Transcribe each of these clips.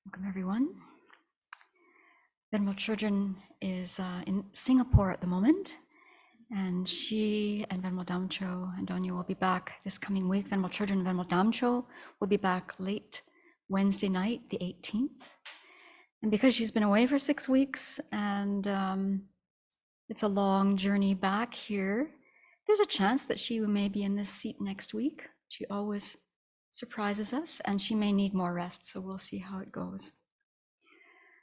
Welcome, everyone. Venerable Chodron is in Singapore at the moment, and she and Venerable Damcho and Donya will be back this coming week. Venerable Chodron and Venerable Damcho will be back late Wednesday night, the 18th. And because she's been away for 6 weeks and it's a long journey back here, there's a chance that she may be in this seat next week. She always surprises us, and she may need more rest, so we'll see how it goes.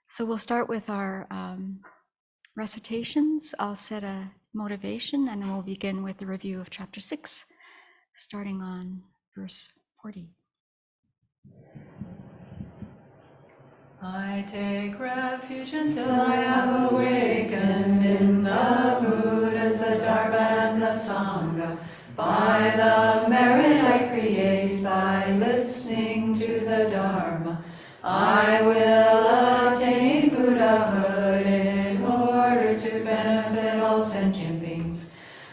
So we'll start with our recitations. I'll set a motivation, and then we'll begin with the review of chapter 6, starting on verse 40. I take refuge until I have awakened in the Buddhas, the Dharma, and the Sangha. By the merit I create, by listening to the Dharma, I will attain Buddhahood in order to benefit all sentient beings.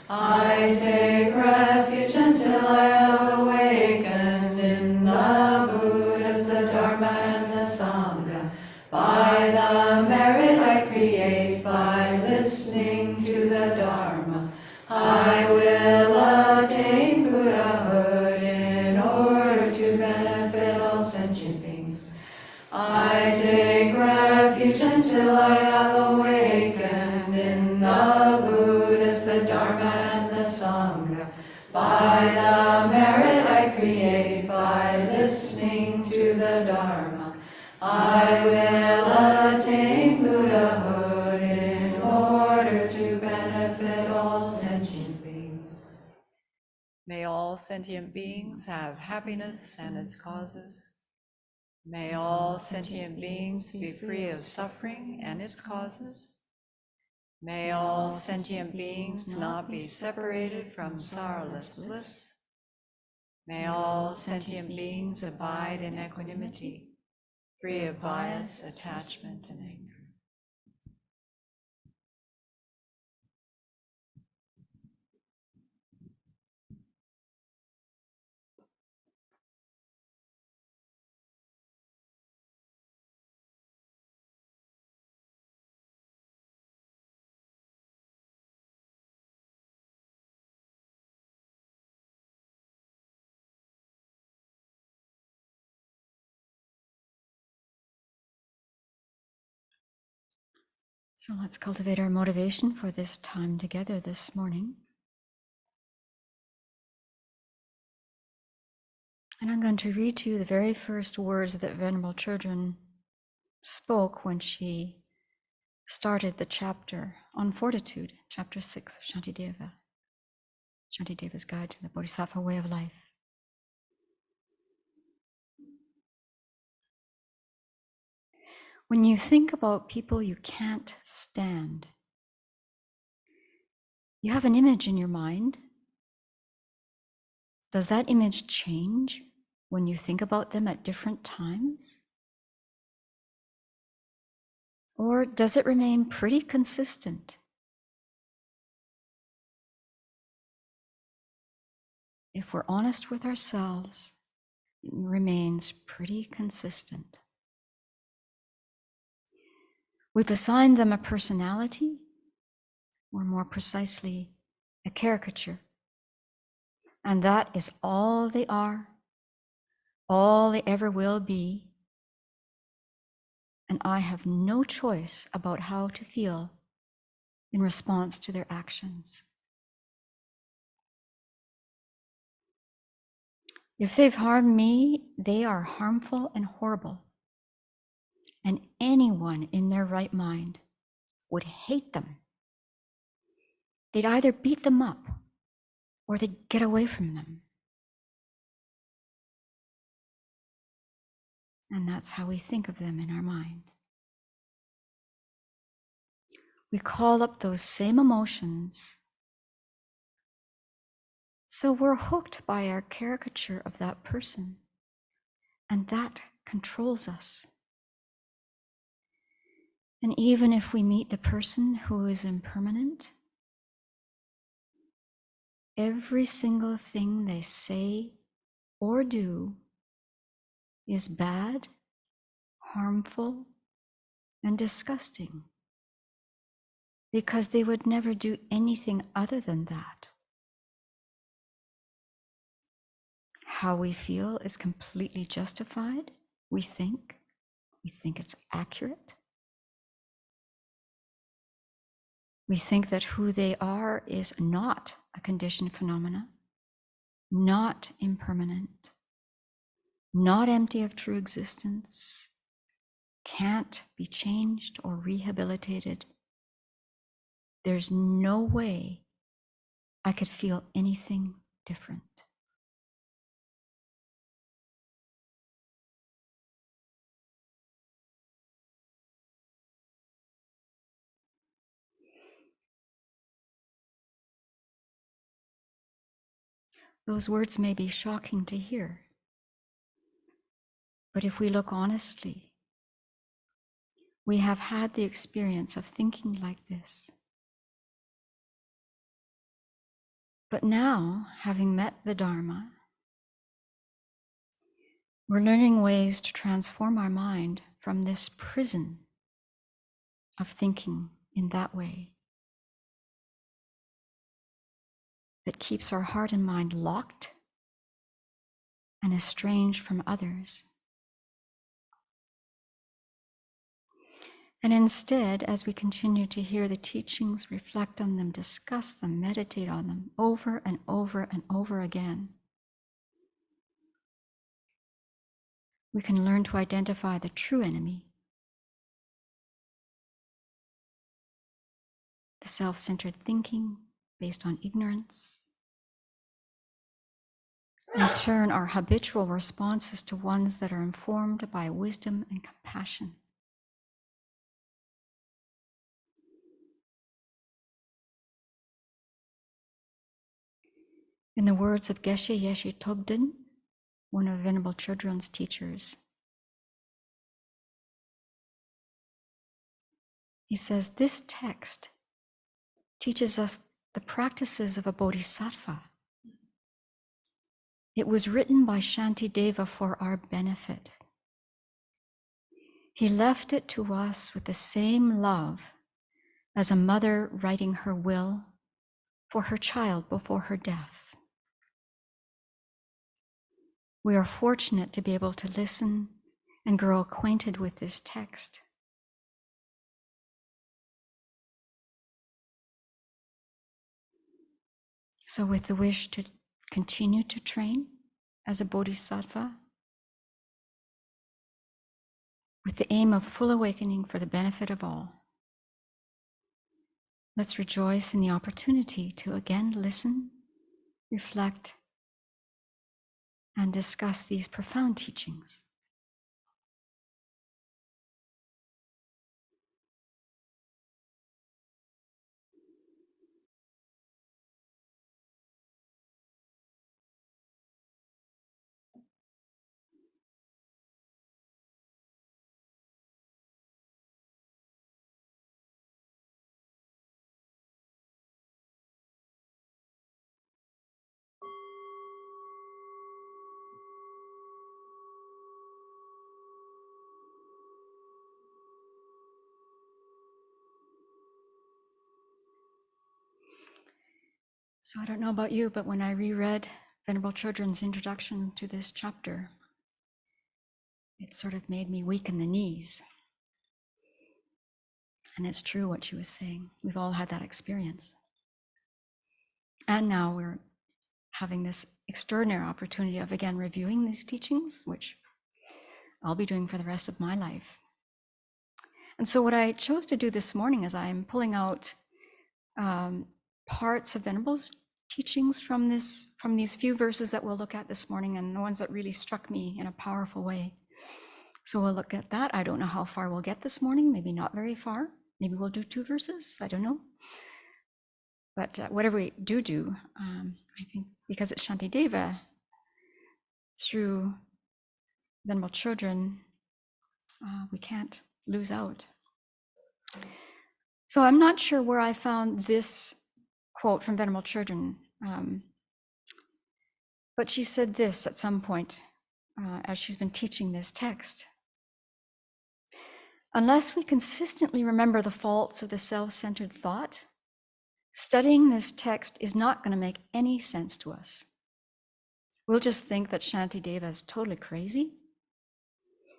I take refuge until I have awakened in the Buddhas, the Dharma, and the Sangha. By the merit I create, by listening to the Dharma, I will attain Buddhahood in order to benefit all sentient beings. I take refuge until I have awakened in the Buddhas, the Dharma, and the Sangha. By the merit I create, by listening to the Dharma, I will attain Buddhahood in order to benefit all sentient beings. May all sentient beings have happiness and its causes. May all sentient beings be free of suffering and its causes. May all sentient beings not be separated from sorrowless bliss. May all sentient beings abide in equanimity, free of bias, attachment, and anger. So let's cultivate our motivation for this time together this morning. And I'm going to read to you the very first words that Venerable Chodron spoke when she started the chapter on fortitude, chapter 6 of Shantideva, Shantideva's Guide to the Bodhisattva Way of Life. When you think about people you can't stand, you have an image in your mind. Does that image change when you think about them at different times? Or does it remain pretty consistent? If we're honest with ourselves, it remains pretty consistent. We've assigned them a personality, or more precisely, a caricature. And that is all they are, all they ever will be. And I have no choice about how to feel in response to their actions. If they've harmed me, they are harmful and horrible. And anyone in their right mind would hate them. They'd either beat them up or they'd get away from them. And that's how we think of them in our mind. We call up those same emotions. So we're hooked by our caricature of that person, and that controls us. And even if we meet the person who is impermanent, every single thing they say or do is bad, harmful, and disgusting, because they would never do anything other than that. How we feel is completely justified. We think it's accurate. We think that who they are is not a conditioned phenomena, not impermanent, not empty of true existence, can't be changed or rehabilitated. There's no way I could feel anything different. Those words may be shocking to hear, but if we look honestly, we have had the experience of thinking like this. But now, having met the Dharma, we're learning ways to transform our mind from this prison of thinking in that way that keeps our heart and mind locked and estranged from others. And instead, as we continue to hear the teachings, reflect on them, discuss them, meditate on them over and over and over again, we can learn to identify the true enemy, the self-centered thinking based on ignorance, and turn our habitual responses to ones that are informed by wisdom and compassion. In the words of Geshe Yeshe Thubten, one of Venerable Chodron's teachers, he says, this text teaches us the practices of a bodhisattva. It was written by Shantideva for our benefit. He left it to us with the same love as a mother writing her will for her child before her death. We are fortunate to be able to listen and grow acquainted with this text. So with the wish to continue to train as a bodhisattva, with the aim of full awakening for the benefit of all, let's rejoice in the opportunity to again listen, reflect, and discuss these profound teachings. So I don't know about you, but when I reread Venerable Chodron's introduction to this chapter, it sort of made me weak in the knees. And it's true what she was saying. We've all had that experience. And now we're having this extraordinary opportunity of again reviewing these teachings, which I'll be doing for the rest of my life. And so what I chose to do this morning is I'm pulling out parts of Venerable's teachings from these few verses that we'll look at this morning, and the ones that really struck me in a powerful way. So we'll look at that. I don't know how far we'll get this morning, maybe not very far. Maybe we'll do 2 verses, I don't know. But whatever we do, I think because it's Shantideva, through Venerable Chodron, we can't lose out. So I'm not sure where I found this quote from Venerable Chodron, but she said this at some point as she's been teaching this text. Unless we consistently remember the faults of the self-centered thought, studying this text is not going to make any sense to us. We'll just think that Shantideva is totally crazy.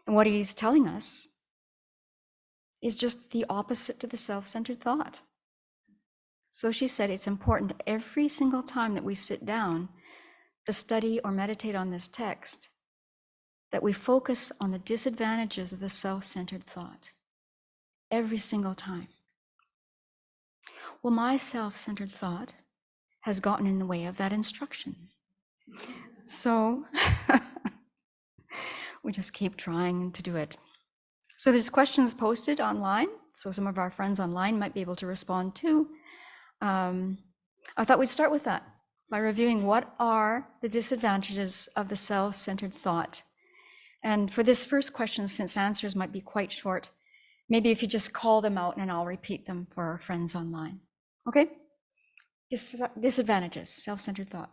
And what he's telling us is just the opposite to the self-centered thought. So she said it's important every single time that we sit down to study or meditate on this text that we focus on the disadvantages of the self-centered thought. Every single time. Well, my self-centered thought has gotten in the way of that instruction. So we just keep trying to do it. So there's questions posted online, so some of our friends online might be able to respond too. I thought we'd start with that by reviewing what are the disadvantages of the self-centered thought. And for this first question, since answers might be quite short, maybe if you just call them out and I'll repeat them for our friends online. Okay? Disadvantages, self-centered thought.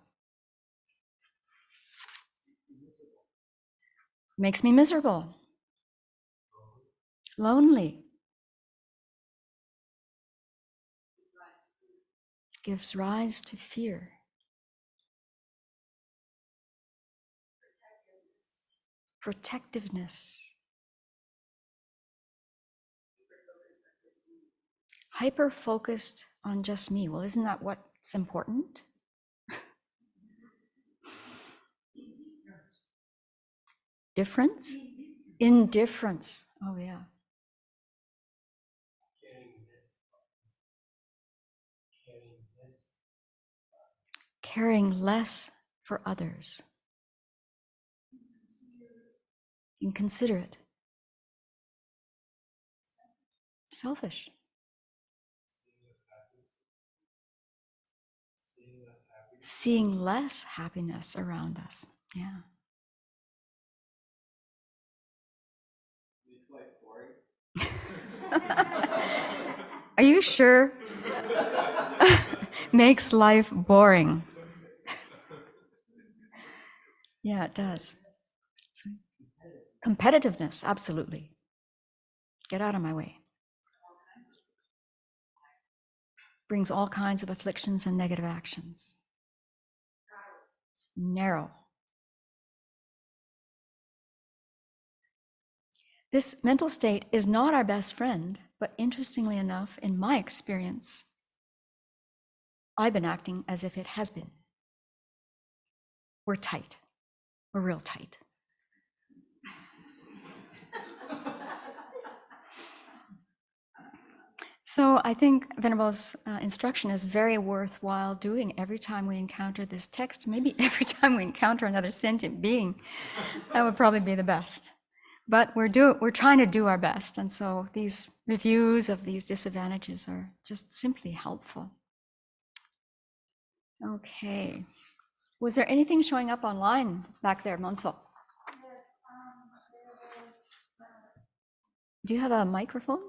Makes me miserable. Lonely. Gives rise to fear. Protectiveness. Hyper-focused on just me. Well, isn't that what's important? Difference? Indifference. Oh, yeah. Caring less for others. Inconsiderate. Selfish. Seeing less happiness around us. Yeah. Are you sure? Makes life boring. Yeah, it does. Competitiveness, absolutely. Get out of my way. Brings all kinds of afflictions and negative actions. Narrow. This mental state is not our best friend, but interestingly enough, in my experience, I've been acting as if it has been. We're tight. We're real tight. So I think Venerable's instruction is very worthwhile doing every time we encounter this text, maybe every time we encounter another sentient being. That would probably be the best. But we're trying to do our best. And so these reviews of these disadvantages are just simply helpful. Okay. Was there anything showing up online back there, Monso? Do you have a microphone?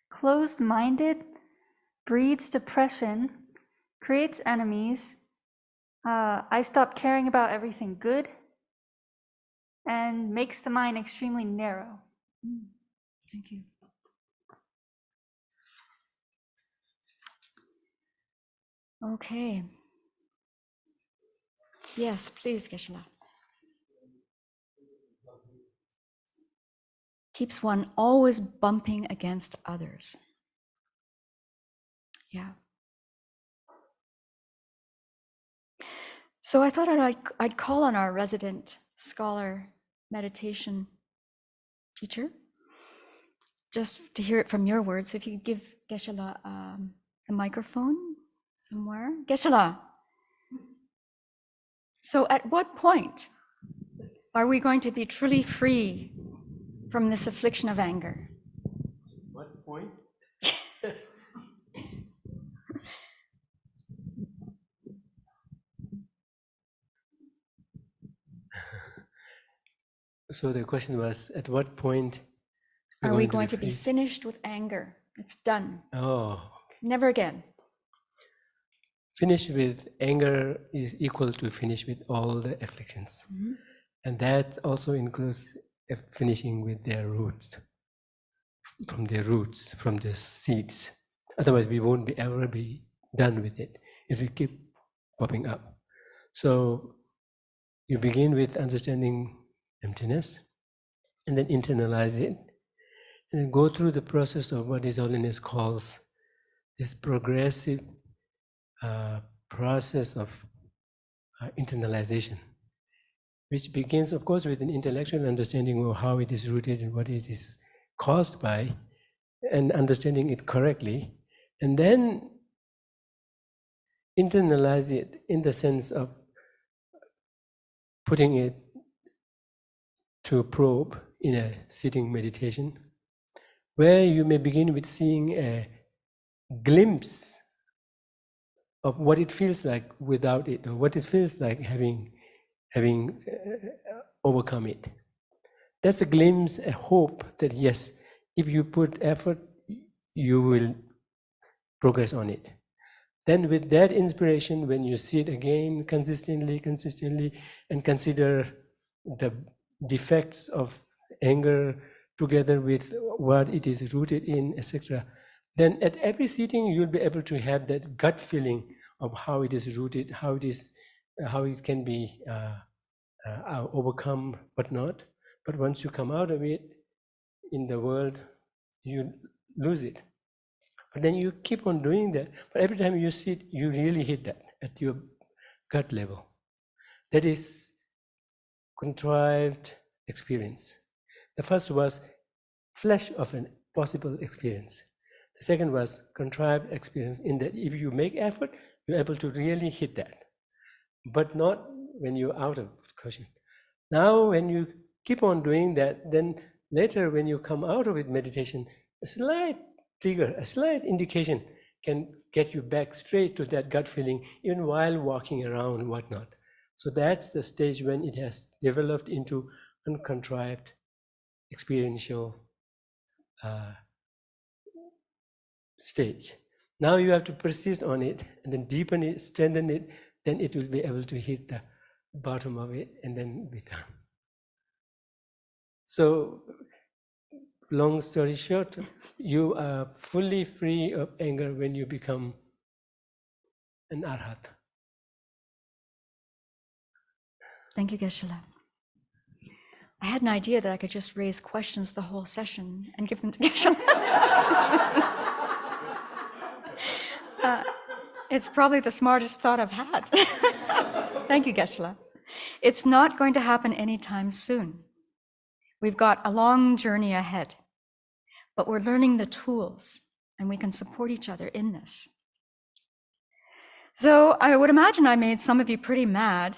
Closed-minded breeds depression, creates enemies. I stop caring about everything good, and makes the mind extremely narrow. Thank you. Okay. Yes, please, Geshe-la. Keeps one always bumping against others. Yeah. So I thought I'd call on our resident scholar meditation teacher, just to hear it from your words. If you could give Geshe-la a microphone somewhere. Geshe-la. So at what point are we going to be truly free from this affliction of anger? What point? So the question was, at what point are we going to be finished with anger? It's done. Oh, Never again. Finish with anger is equal to finish with all the afflictions. Mm-hmm. And that also includes finishing with their roots, from the seeds. Otherwise, we won't ever be done with it if we keep popping up. So you begin with understanding emptiness, and then internalize it, and then go through the process of what His Holiness calls this progressive process of internalization, which begins, of course, with an intellectual understanding of how it is rooted and what it is caused by, and understanding it correctly, and then internalize it in the sense of putting it to a probe in a sitting meditation, where you may begin with seeing a glimpse of what it feels like without it, or what it feels like having overcome it. That's a glimpse, a hope that yes, if you put effort, you will progress on it. Then with that inspiration, when you see it again consistently, and consider the defects of anger together with what it is rooted in, etc., then at every sitting you'll be able to have that gut feeling of how it is rooted, how it can be overcome, but not. But once you come out of it in the world, you lose it. But then you keep on doing that. But every time you sit, you really hit that at your gut level. That is contrived experience. The first was flash of a possible experience. The second was contrived experience, in that if you make effort, you're able to really hit that. But not when you're out of caution. Now, when you keep on doing that, then later when you come out of it meditation, a slight trigger, a slight indication can get you back straight to that gut feeling, even while walking around and whatnot. So that's the stage when it has developed into uncontrived experiential stage. Now you have to persist on it, and then deepen it, strengthen it, then it will be able to hit the bottom of it and then be done. So, long story short, you are fully free of anger when you become an arhat. Thank you, Geshe-la. I had an idea that I could just raise questions the whole session and give them to Geshe-la. It's probably the smartest thought I've had. Thank you, Geshe-la. It's not going to happen anytime soon. We've got a long journey ahead, but we're learning the tools, and we can support each other in this. So I would imagine I made some of you pretty mad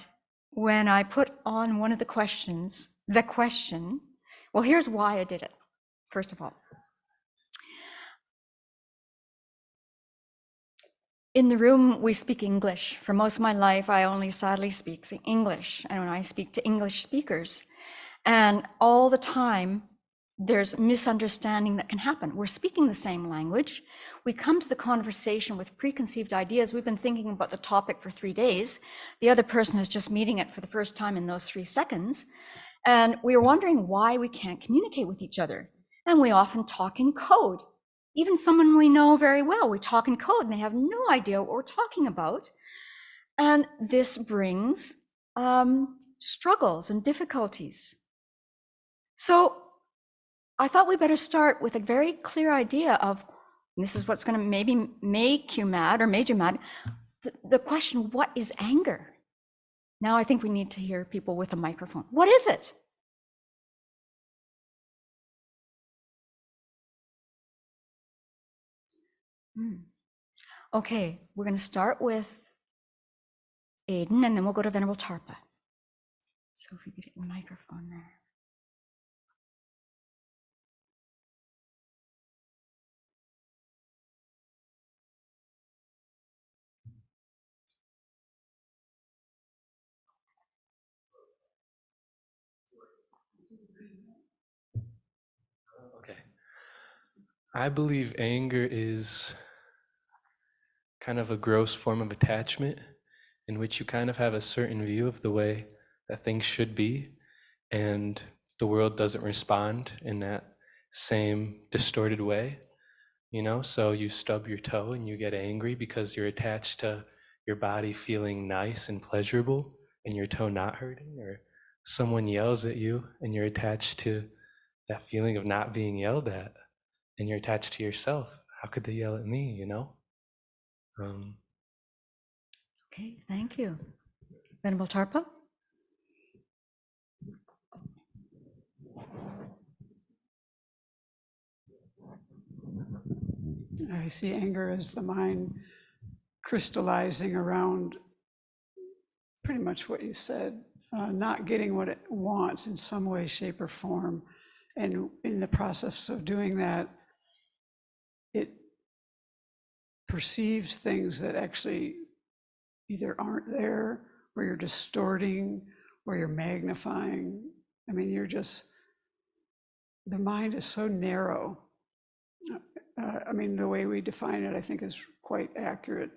when I put on one of the questions, the question. Well, here's why I did it, first of all. In the room, we speak English. For most of my life, I only sadly speak English, and when I speak to English speakers, and all the time, there's misunderstanding that can happen. We're speaking the same language. We come to the conversation with preconceived ideas. We've been thinking about the topic for 3 days. The other person is just meeting it for the first time in those 3 seconds. And we are wondering why we can't communicate with each other. And we often talk in code. Even someone we know very well, we talk in code and they have no idea what we're talking about. And this brings struggles and difficulties. So I thought we better start with a very clear idea of, this is what's going to maybe make you mad or made you mad, the question, what is anger? Now I think we need to hear people with a microphone. What is it? Okay, we're going to start with Aiden, and then we'll go to Venerable Tarpa. So if we could get the microphone there. Okay. I believe anger is kind of a gross form of attachment in which you kind of have a certain view of the way that things should be, and the world doesn't respond in that same distorted way, you know? So you stub your toe and you get angry because you're attached to your body feeling nice and pleasurable and your toe not hurting, or someone yells at you and you're attached to that feeling of not being yelled at, and you're attached to yourself. How could they yell at me, you know? Okay, thank you. Venerable Tarpa? I see anger as the mind crystallizing around pretty much what you said, not getting what it wants in some way, shape, or form. And in the process of doing that, it perceives things that actually either aren't there, or you're distorting, or you're magnifying. I mean, the mind is so narrow. I mean, the way we define it, I think, is quite accurate.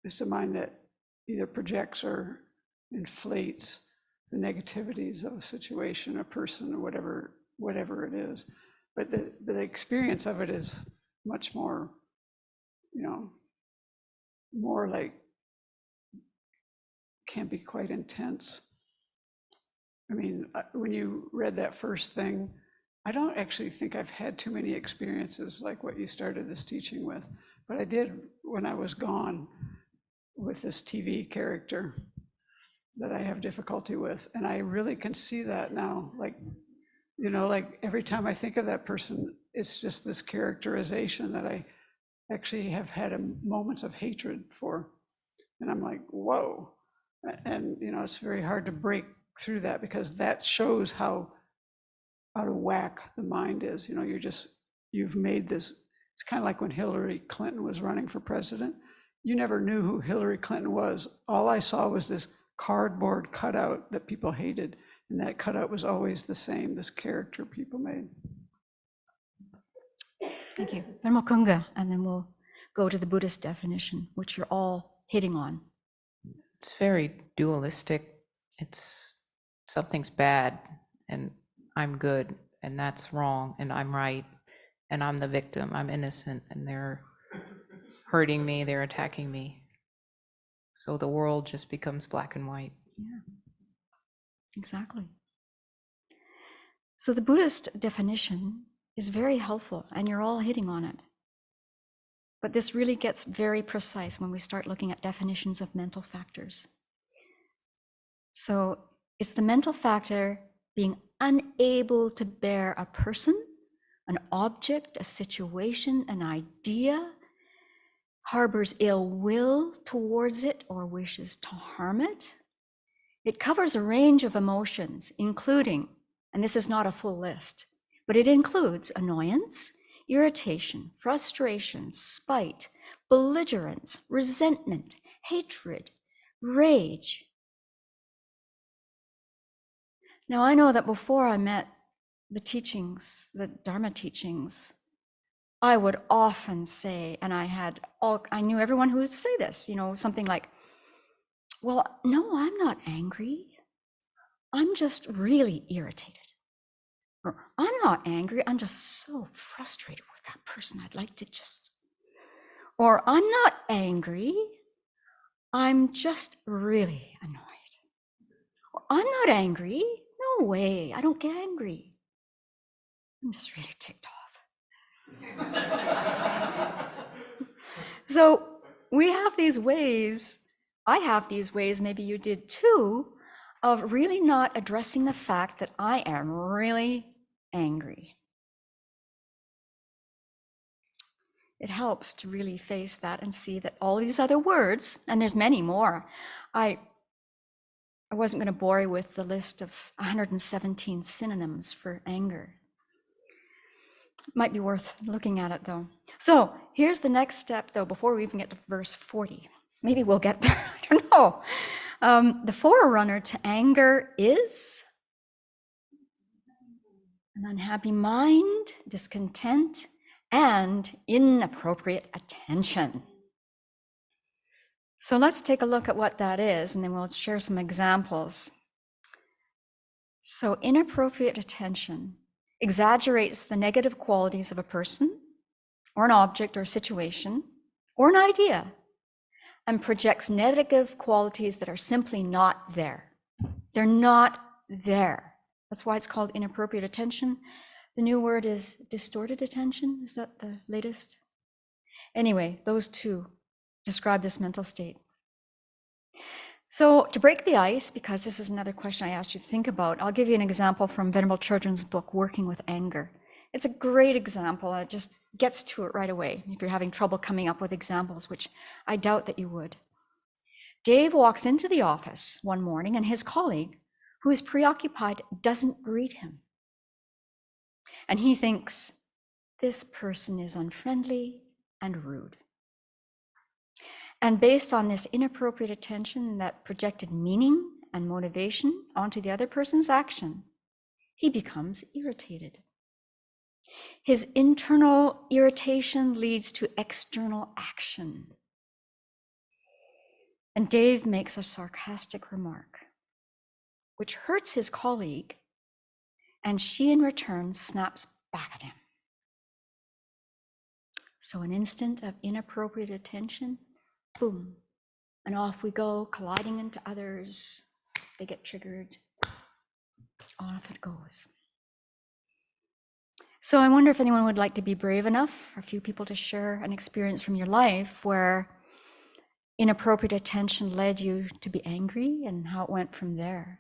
It's a mind that either projects or inflates the negativities of a situation, a person, or whatever it is. But the experience of it is much more, more like, can be quite intense. I mean, when you read that first thing, I don't actually think I've had too many experiences like what you started this teaching with, but I did when I was gone with this TV character that I have difficulty with. And I really can see that now, like every time I think of that person, it's just this characterization that I actually have had moments of hatred for. And I'm like, whoa. And, it's very hard to break through that, because that shows how out of whack the mind is. You've made this. It's kind of like when Hillary Clinton was running for president. You never knew who Hillary Clinton was. All I saw was this cardboard cutout that people hated. And that cutout was always the same, this character people made. Thank you. Venerable Kunga, and then we'll go to the Buddhist definition, which you're all hitting on. It's very dualistic. It's something's bad and I'm good, and that's wrong, and I'm right, and I'm the victim, I'm innocent, and they're hurting me, they're attacking me. So the world just becomes black and white. Yeah, exactly. So the Buddhist definition is very helpful, and you're all hitting on it. But this really gets very precise when we start looking at definitions of mental factors. So it's the mental factor being unable to bear a person, an object, a situation, an idea, harbors ill will towards it, or wishes to harm it. It covers a range of emotions, including, and this is not a full list, but it includes annoyance, irritation, frustration, spite, belligerence, resentment, hatred, rage. Now, I know that before I met the teachings, the Dharma teachings, I would often say, and I knew everyone who would say this, something like, well, no, I'm not angry. I'm just really irritated. Or I'm not angry. I'm just so frustrated with that person. I'd like to just, or I'm not angry. I'm just really annoyed. Or I'm not angry. No way, I don't get angry. I'm just really ticked off. So we have these ways, I have these ways, maybe you did too, of really not addressing the fact that I am really angry. It helps to really face that and see that all these other words, and there's many more. I wasn't going to bore you with the list of 117 synonyms for anger. Might be worth looking at it though. So here's the next step though, before we even get to verse 40. Maybe we'll get there, I don't know. The forerunner to anger is an unhappy mind, discontent, and inappropriate attention. So let's take a look at what that is, and then we'll share some examples. So inappropriate attention exaggerates the negative qualities of a person, or an object, or a situation, or an idea, and projects negative qualities that are simply not there. They're not there. That's why it's called inappropriate attention. The new word is distorted attention. Is that the latest? Anyway, those two describe this mental state. So to break the ice, because this is another question I asked you to think about, I'll give you an example from Venerable Chodron's book, Working with Anger. It's a great example. It just gets to it right away if you're having trouble coming up with examples, which I doubt that you would. Dave walks into the office one morning and his colleague, who is preoccupied, doesn't greet him. And he thinks, this person is unfriendly and rude. And based on this inappropriate attention that projected meaning and motivation onto the other person's action, he becomes irritated. His internal irritation leads to external action. And Dave makes a sarcastic remark, which hurts his colleague, and she in return snaps back at him. So an instant of inappropriate attention, boom, and off we go, colliding into others. They get triggered, off it goes. So I wonder if anyone would like to be brave enough for a few people to share an experience from your life where inappropriate attention led you to be angry and how it went from there.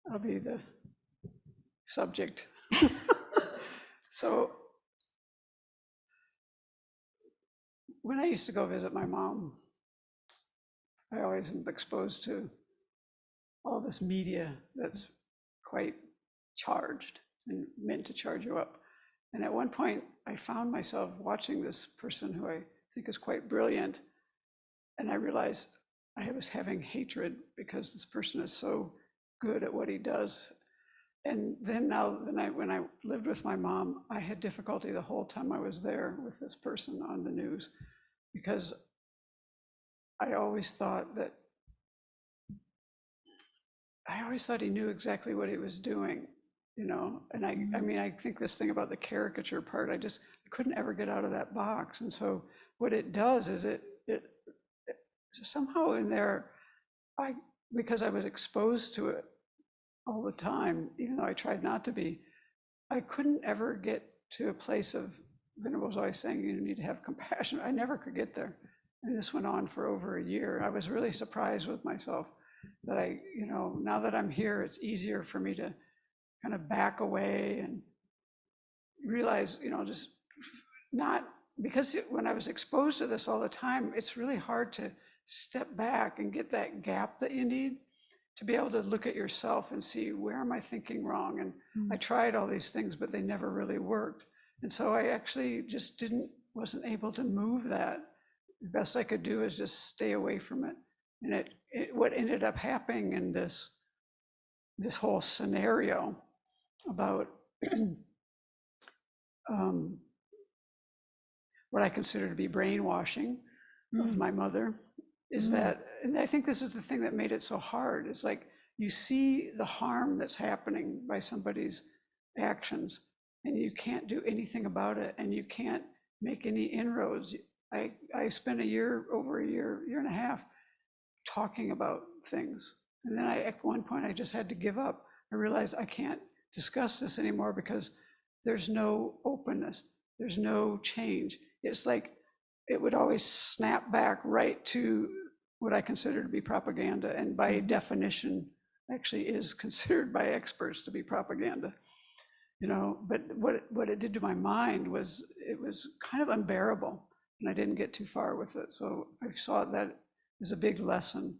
I'll be the subject. So when I used to go visit my mom, I always am exposed to all this media that's quite charged and meant to charge you up. And at one point, I found myself watching this person who I think is quite brilliant, and I realized I was having hatred because this person is so good at what he does. And then when I lived with my mom, I had difficulty the whole time I was there with this person on the news, because I always thought he knew exactly what he was doing, you know. And I mean, I think this thing about the caricature part, I couldn't ever get out of that box. And so what it does is it somehow in there, because I was exposed to it all the time, even though I tried not to be, I couldn't ever get to a place of, Venerable was always saying, you need to have compassion. I never could get there. And this went on for over a year. I was really surprised with myself that now that I'm here, it's easier for me to kind of back away and realize, just not, because when I was exposed to this all the time, it's really hard to step back and get that gap that you need to be able to look at yourself and see, where am I thinking wrong? And I tried all these things, but they never really worked. And so I actually just wasn't able to move that. The best I could do is just stay away from it. And what ended up happening in this whole scenario about what I consider to be brainwashing of my mother is that, and I think this is the thing that made it so hard. It's like you see the harm that's happening by somebody's actions, and you can't do anything about it, and you can't make any inroads. I spent over a year and a half talking about things. And then at one point I just had to give up. I realized I can't discuss this anymore because there's no openness, there's no change. It's like it would always snap back right to what I consider to be propaganda, and by definition actually is considered by experts to be propaganda. But what it did to my mind was, it was kind of unbearable, and I didn't get too far with it. So I saw that as a big lesson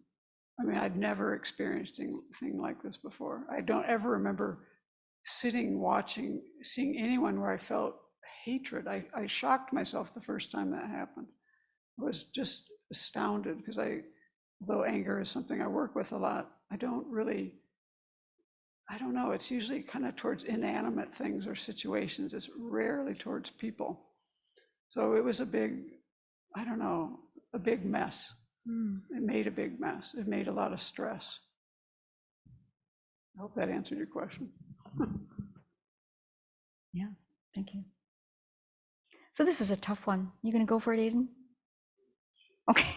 I mean, I'd never experienced anything like this before. I don't ever remember sitting, watching, seeing anyone where I felt hatred. I shocked myself the first time that happened. I was just astounded because though anger is something I work with a lot, I don't know, it's usually kind of towards inanimate things or situations. It's rarely towards people. So it was a big mess. It made a big mess. It made a lot of stress. I hope that answered your question. Yeah, thank you. So this is a tough one. You gonna go for it, Aiden? Okay.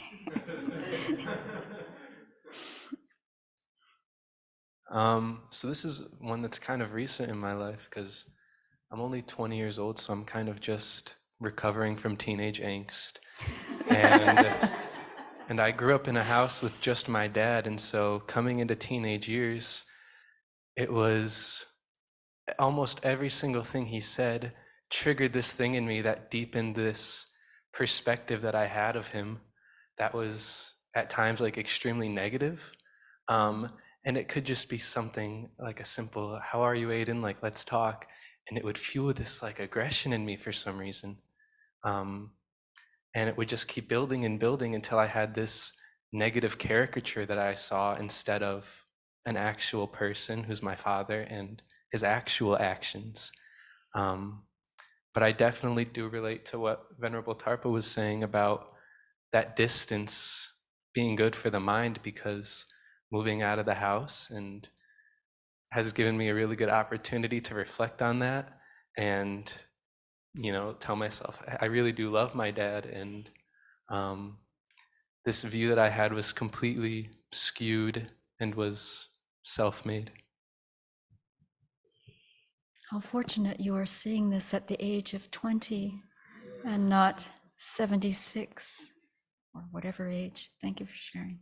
So this is one that's kind of recent in my life because I'm only 20 years old, so I'm kind of just recovering from teenage angst. And I grew up in a house with just my dad, and so coming into teenage years, it was almost every single thing he said triggered this thing in me that deepened this perspective that I had of him that was at times like extremely negative. And it could just be something like a simple, "How are you, Aiden? Like, let's talk." And it would fuel this like aggression in me for some reason. And it would just keep building and building until I had this negative caricature that I saw instead of an actual person who's my father and his actual actions. But I definitely do relate to what Venerable Tarpa was saying about that distance being good for the mind, because moving out of the house and has given me a really good opportunity to reflect on that and, you know, tell myself I really do love my dad, and this view that I had was completely skewed and was self-made. How fortunate you are seeing this at the age of 20 and not 76 or whatever age. Thank you for sharing.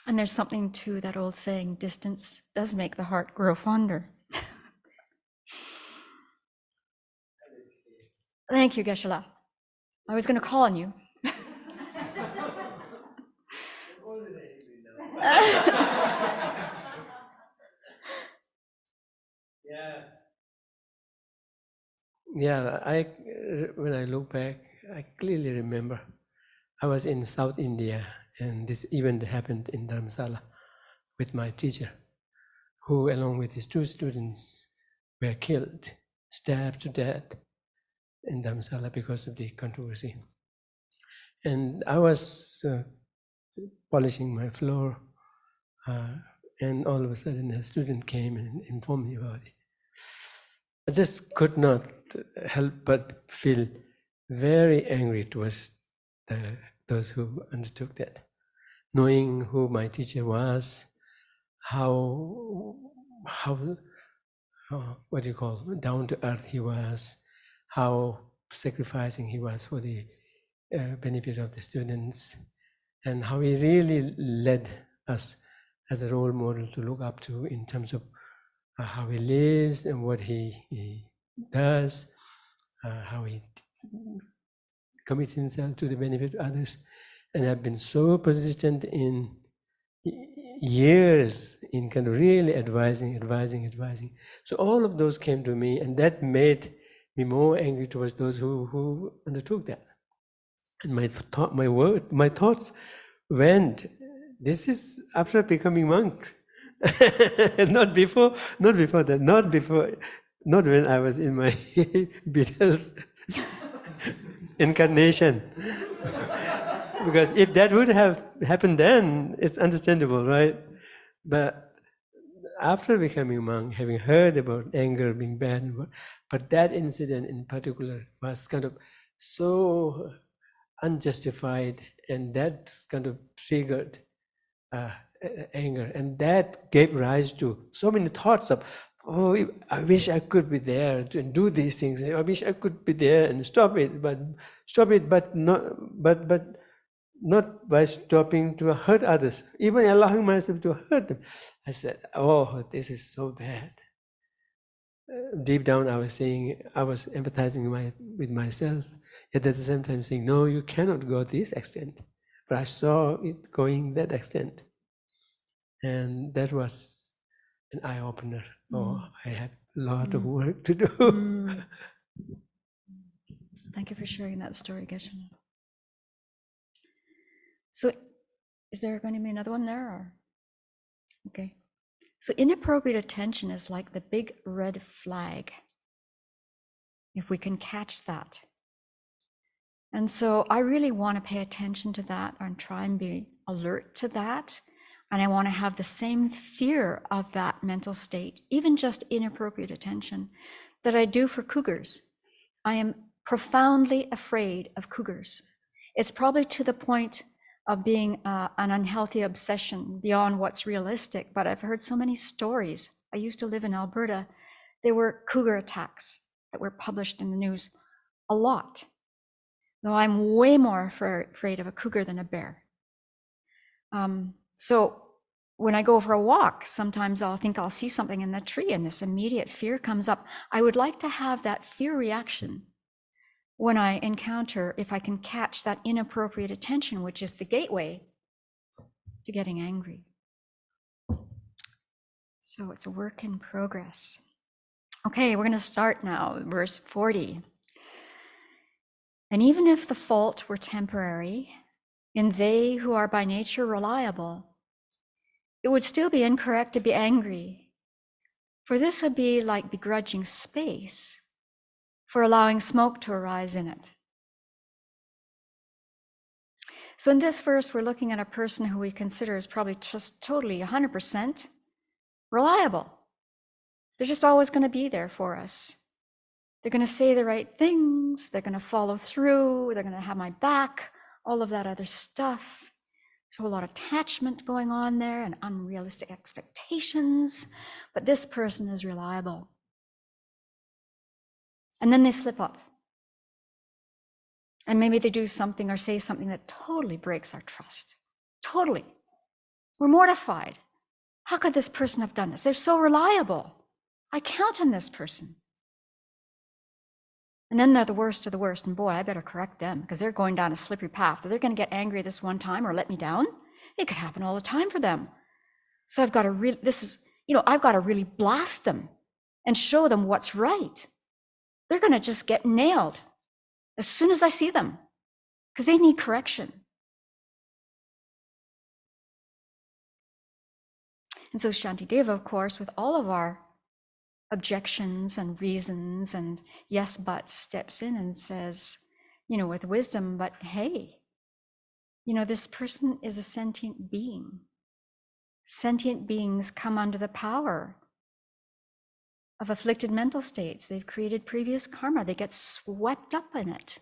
And there's something to that old saying, distance does make the heart grow fonder. Thank you, Geshe-la. I was going to call on you. Yeah, when I look back, I clearly remember I was in South India, and this event happened in Dharamsala with my teacher, who, along with his 2 students, were killed, stabbed to death in Dharamsala because of the controversy. And I was polishing my floor, and all of a sudden a student came and informed me about it. I just could not help but feel very angry towards those who undertook that, knowing who my teacher was, how what do you call, down to earth he was, how sacrificing he was for the benefit of the students, and how he really led us as a role model to look up to in terms of how he lives and what he does, how he commits himself to the benefit of others. And I've been so persistent in years in kind of really advising. So all of those came to me, and that made me more angry towards those who undertook that. And my thoughts went, this is after becoming monks. not before that, not when I was in my Beatles incarnation. Because if that would have happened then, it's understandable, right? But after becoming a monk, having heard about anger being bad, but that incident in particular was kind of so unjustified, and that kind of triggered anger, and that gave rise to so many thoughts of, oh, I wish I could be there to do these things. I wish I could be there and stop it, but not by stopping to hurt others, even allowing myself to hurt them. I said, oh, this is so bad. Deep down, I was empathizing with myself, yet at the same time saying, no, you cannot go to this extent. but I saw it going that extent. And that was an eye-opener. Oh, I have a lot of work to do. Thank you for sharing that story, Geshe-la. So is there going to be another one there? Or? Okay. So inappropriate attention is like the big red flag, if we can catch that. And so I really want to pay attention to that and try and be alert to that. And I want to have the same fear of that mental state, even just inappropriate attention, that I do for cougars. I am profoundly afraid of cougars. It's probably to the point of being an unhealthy obsession beyond what's realistic, but I've heard so many stories. I used to live in Alberta. There were cougar attacks that were published in the news a lot. Though I'm way more afraid of a cougar than a bear. So when I go for a walk, sometimes I'll think I'll see something in the tree and this immediate fear comes up. I would like to have that fear reaction when I encounter, if I can catch that inappropriate attention, which is the gateway to getting angry. So it's a work in progress. Okay, we're going to start now, verse 40. And even if the fault were temporary, in they who are by nature reliable, it would still be incorrect to be angry, for this would be like begrudging space for allowing smoke to arise in it. So in this verse, we're looking at a person who we consider is probably just totally 100% reliable. They're just always going to be there for us. They're going to say the right things. They're going to follow through. They're going to have my back, all of that other stuff. So a lot of attachment going on there and unrealistic expectations. But this person is reliable. And then they slip up. And maybe they do something or say something that totally breaks our trust. Totally. We're mortified. How could this person have done this? They're so reliable. I count on this person. And then they're the worst of the worst. And boy, I better correct them because they're going down a slippery path. They're going to get angry this one time or let me down. It could happen all the time for them. So I've got to I've got to really blast them and show them what's right. They're going to just get nailed as soon as I see them because they need correction. And so Shantideva, of course, with all of our objections and reasons and yes buts, steps in and says, with wisdom, but hey, this person is a sentient being. Sentient beings come under the power of afflicted mental states. They've created previous karma. They get swept up in it.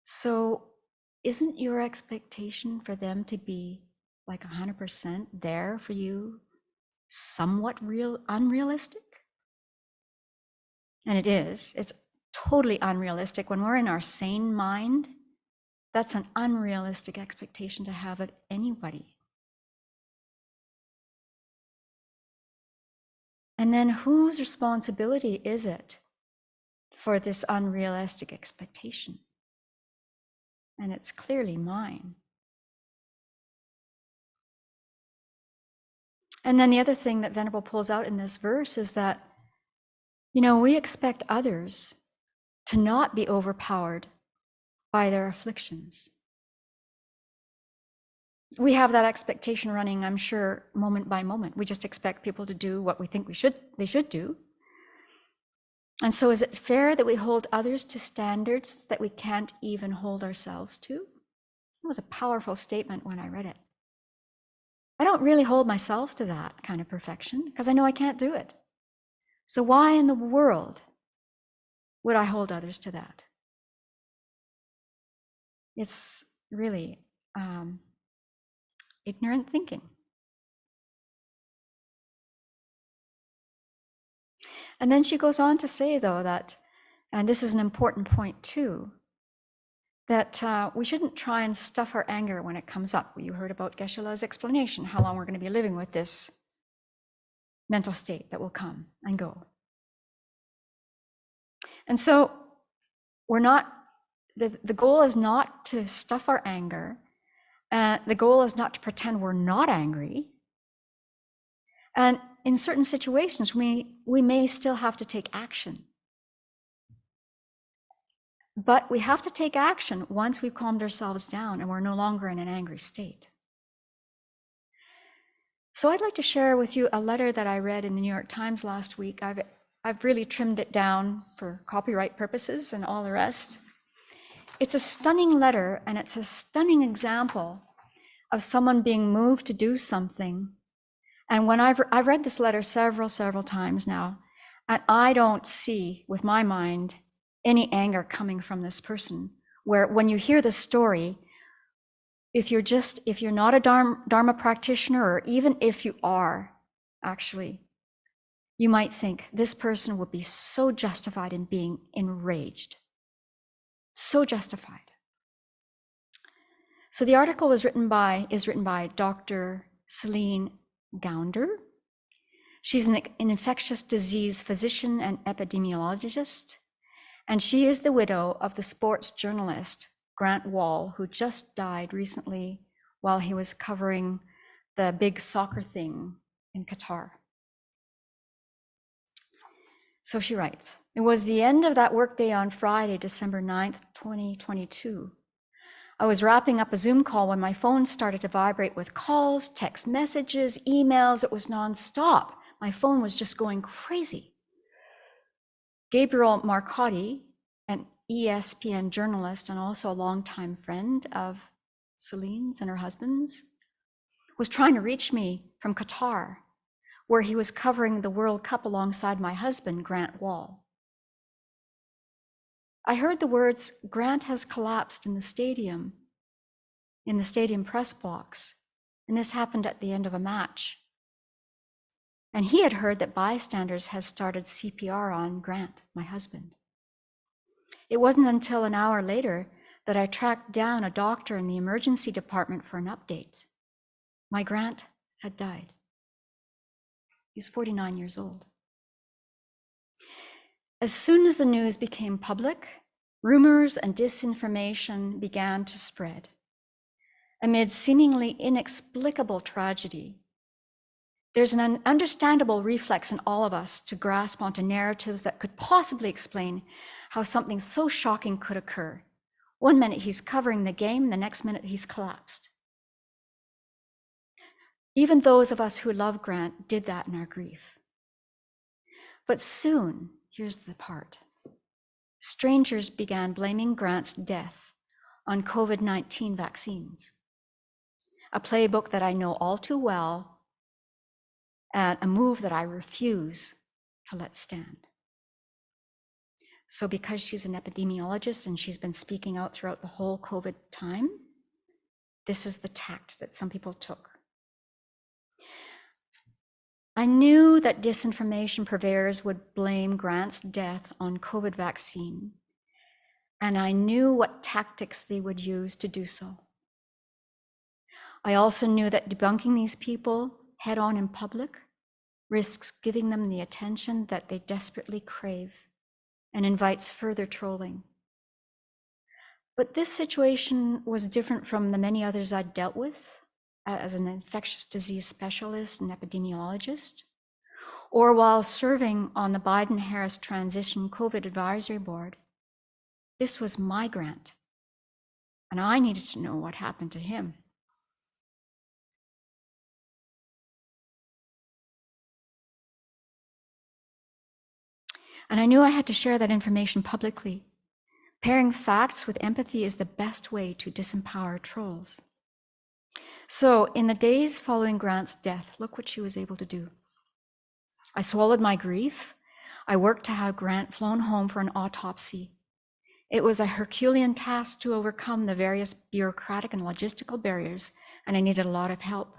So isn't your expectation for them to be like 100% there for you somewhat unrealistic? And it is. It's totally unrealistic. When we're in our sane mind, that's an unrealistic expectation to have of anybody. And then whose responsibility is it for this unrealistic expectation? And it's clearly mine. And then the other thing that Venerable pulls out in this verse is that, we expect others to not be overpowered by their afflictions. We have that expectation running, I'm sure, moment by moment. We just expect people to do what we think they should do. And so is it fair that we hold others to standards that we can't even hold ourselves to? It was a powerful statement when I read it. I don't really hold myself to that kind of perfection because I know I can't do it. So why in the world would I hold others to that? It's really ignorant thinking. And then she goes on to say, though, that, and this is an important point too, that we shouldn't try and stuff our anger when it comes up. You heard about Geshe-la's explanation, how long we're going to be living with this mental state that will come and go. And so we're not the goal is not to stuff our anger. The goal is not to pretend we're not angry. And in certain situations, we may still have to take action. But we have to take action once we've calmed ourselves down and we're no longer in an angry state. So I'd like to share with you a letter that I read in the New York Times last week. I've really trimmed it down for copyright purposes and all the rest. It's a stunning letter, and it's a stunning example of someone being moved to do something. And when I've read this letter several times now, and I don't see with my mind any anger coming from this person, where when you hear the story, if you're not a Dharma practitioner, or even if you are, actually, you might think this person would be so justified in being enraged. So justified. So the article is written by Dr. Celine Gounder. She's an infectious disease physician and epidemiologist, and she is the widow of the sports journalist Grant Wall, who just died recently while he was covering the big soccer thing in Qatar. So she writes, "It was the end of that workday on Friday, December 9th, 2022. I was wrapping up a Zoom call when my phone started to vibrate with calls, text messages, emails. It was nonstop. My phone was just going crazy. Gabriel Marcotti, an ESPN journalist and also a longtime friend of Celine's and her husband's, was trying to reach me from Qatar, where he was covering the World Cup alongside my husband, Grant Wall. I heard the words, 'Grant has collapsed in the stadium press box,' and this happened at the end of a match. And he had heard that bystanders had started CPR on Grant, my husband. It wasn't until an hour later that I tracked down a doctor in the emergency department for an update. My Grant had died. He's 49 years old. As soon as the news became public, rumors and disinformation began to spread. Amid seemingly inexplicable tragedy, there's an understandable reflex in all of us to grasp onto narratives that could possibly explain how something so shocking could occur. One minute he's covering the game, the next minute he's collapsed. Even those of us who love Grant did that in our grief. But soon, here's the part, strangers began blaming Grant's death on COVID-19 vaccines, a playbook that I know all too well, and a move that I refuse to let stand. So because she's an epidemiologist and she's been speaking out throughout the whole COVID time, this is the tact that some people took. I knew that disinformation purveyors would blame Grant's death on COVID vaccine, and I knew what tactics they would use to do so. I also knew that debunking these people head on in public risks giving them the attention that they desperately crave and invites further trolling. But this situation was different from the many others I'd dealt with as an infectious disease specialist and epidemiologist, or while serving on the Biden-Harris Transition COVID Advisory Board. This was my Grant, and I needed to know what happened to him. And I knew I had to share that information publicly. Pairing facts with empathy is the best way to disempower trolls. So in the days following Grant's death, look what she was able to do. I swallowed my grief. I worked to have Grant flown home for an autopsy. It was a Herculean task to overcome the various bureaucratic and logistical barriers, and I needed a lot of help.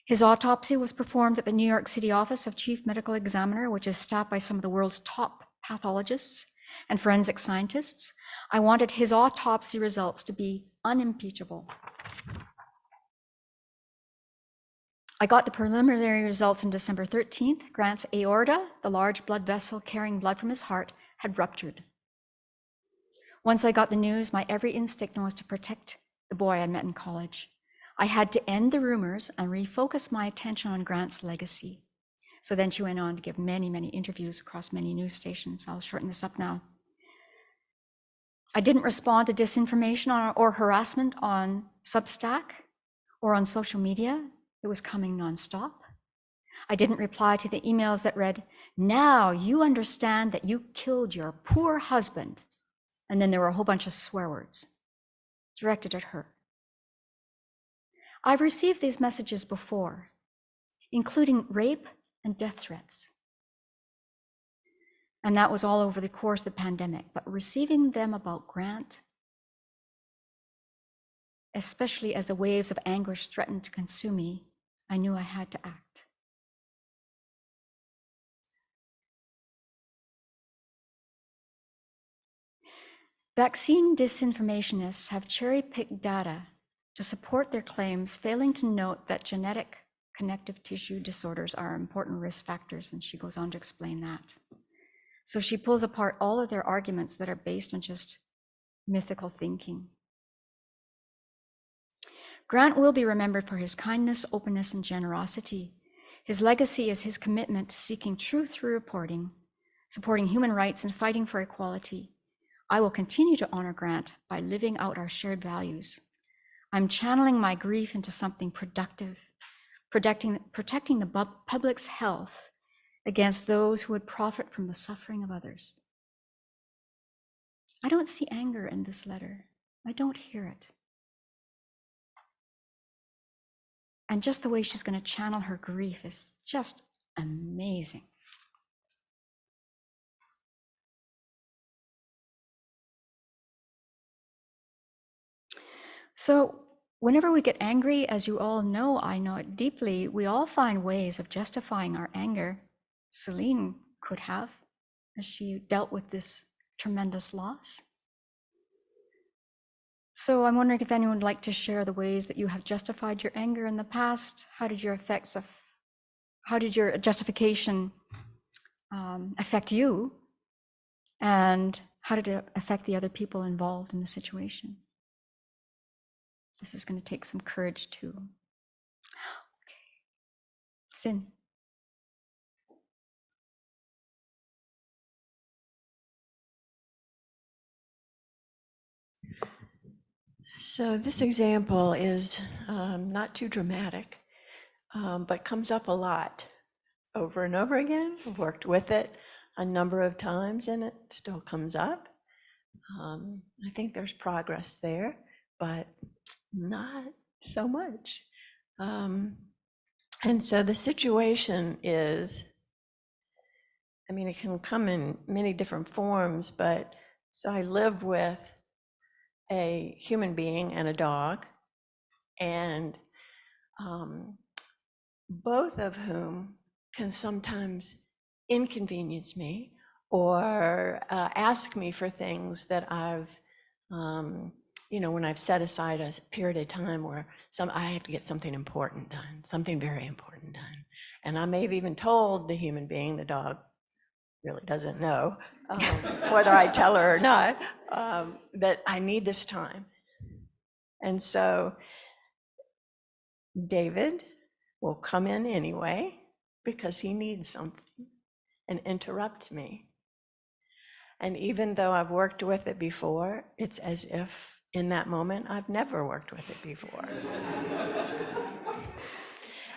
His autopsy was performed at the New York City Office of Chief Medical Examiner, which is staffed by some of the world's top pathologists and forensic scientists. I wanted his autopsy results to be unimpeachable. I got the preliminary results on December 13th. Grant's aorta, the large blood vessel carrying blood from his heart, had ruptured. Once I got the news, my every instinct was to protect the boy I met in college. I had to end the rumors and refocus my attention on Grant's legacy. So then she went on to give many, many interviews across many news stations. I'll shorten this up now. I didn't respond to disinformation or harassment on Substack or on social media. It was coming nonstop. I didn't reply to the emails that read, "Now you understand that you killed your poor husband." And then there were a whole bunch of swear words directed at her. I've received these messages before, including rape and death threats. And that was all over the course of the pandemic. But receiving them about Grant, especially as the waves of anguish threatened to consume me, I knew I had to act. Vaccine disinformationists have cherry-picked data to support their claims, failing to note that genetic connective tissue disorders are important risk factors, and she goes on to explain that. So she pulls apart all of their arguments that are based on just mythical thinking. Grant will be remembered for his kindness, openness, and generosity. His legacy is his commitment to seeking truth through reporting, supporting human rights, and fighting for equality. I will continue to honor Grant by living out our shared values. I'm channeling my grief into something productive, protecting the public's health against those who would profit from the suffering of others. I don't see anger in this letter. I don't hear it. And just the way she's going to channel her grief is just amazing. So whenever we get angry, as you all know, I know it deeply, we all find ways of justifying our anger. Celine could have, as she dealt with this tremendous loss. So I'm wondering if anyone would like to share the ways that you have justified your anger in the past. How did your justification affect you? And how did it affect the other people involved in the situation? This is going to take some courage too. Okay. Sin. So this example is not too dramatic, but comes up a lot over and over again. I've worked with it a number of times and it still comes up. I think there's progress there, but not so much. And so the situation is, I mean, it can come in many different forms, but so I live with a human being and a dog, and both of whom can sometimes inconvenience me or ask me for things that I've, when I've set aside a period of time where I have to get something important done, something very important done. And I may have even told the human being, the dog really doesn't know whether I tell her or not, that I need this time. And so David will come in anyway because he needs something and interrupt me. And even though I've worked with it before, it's as if in that moment I've never worked with it before.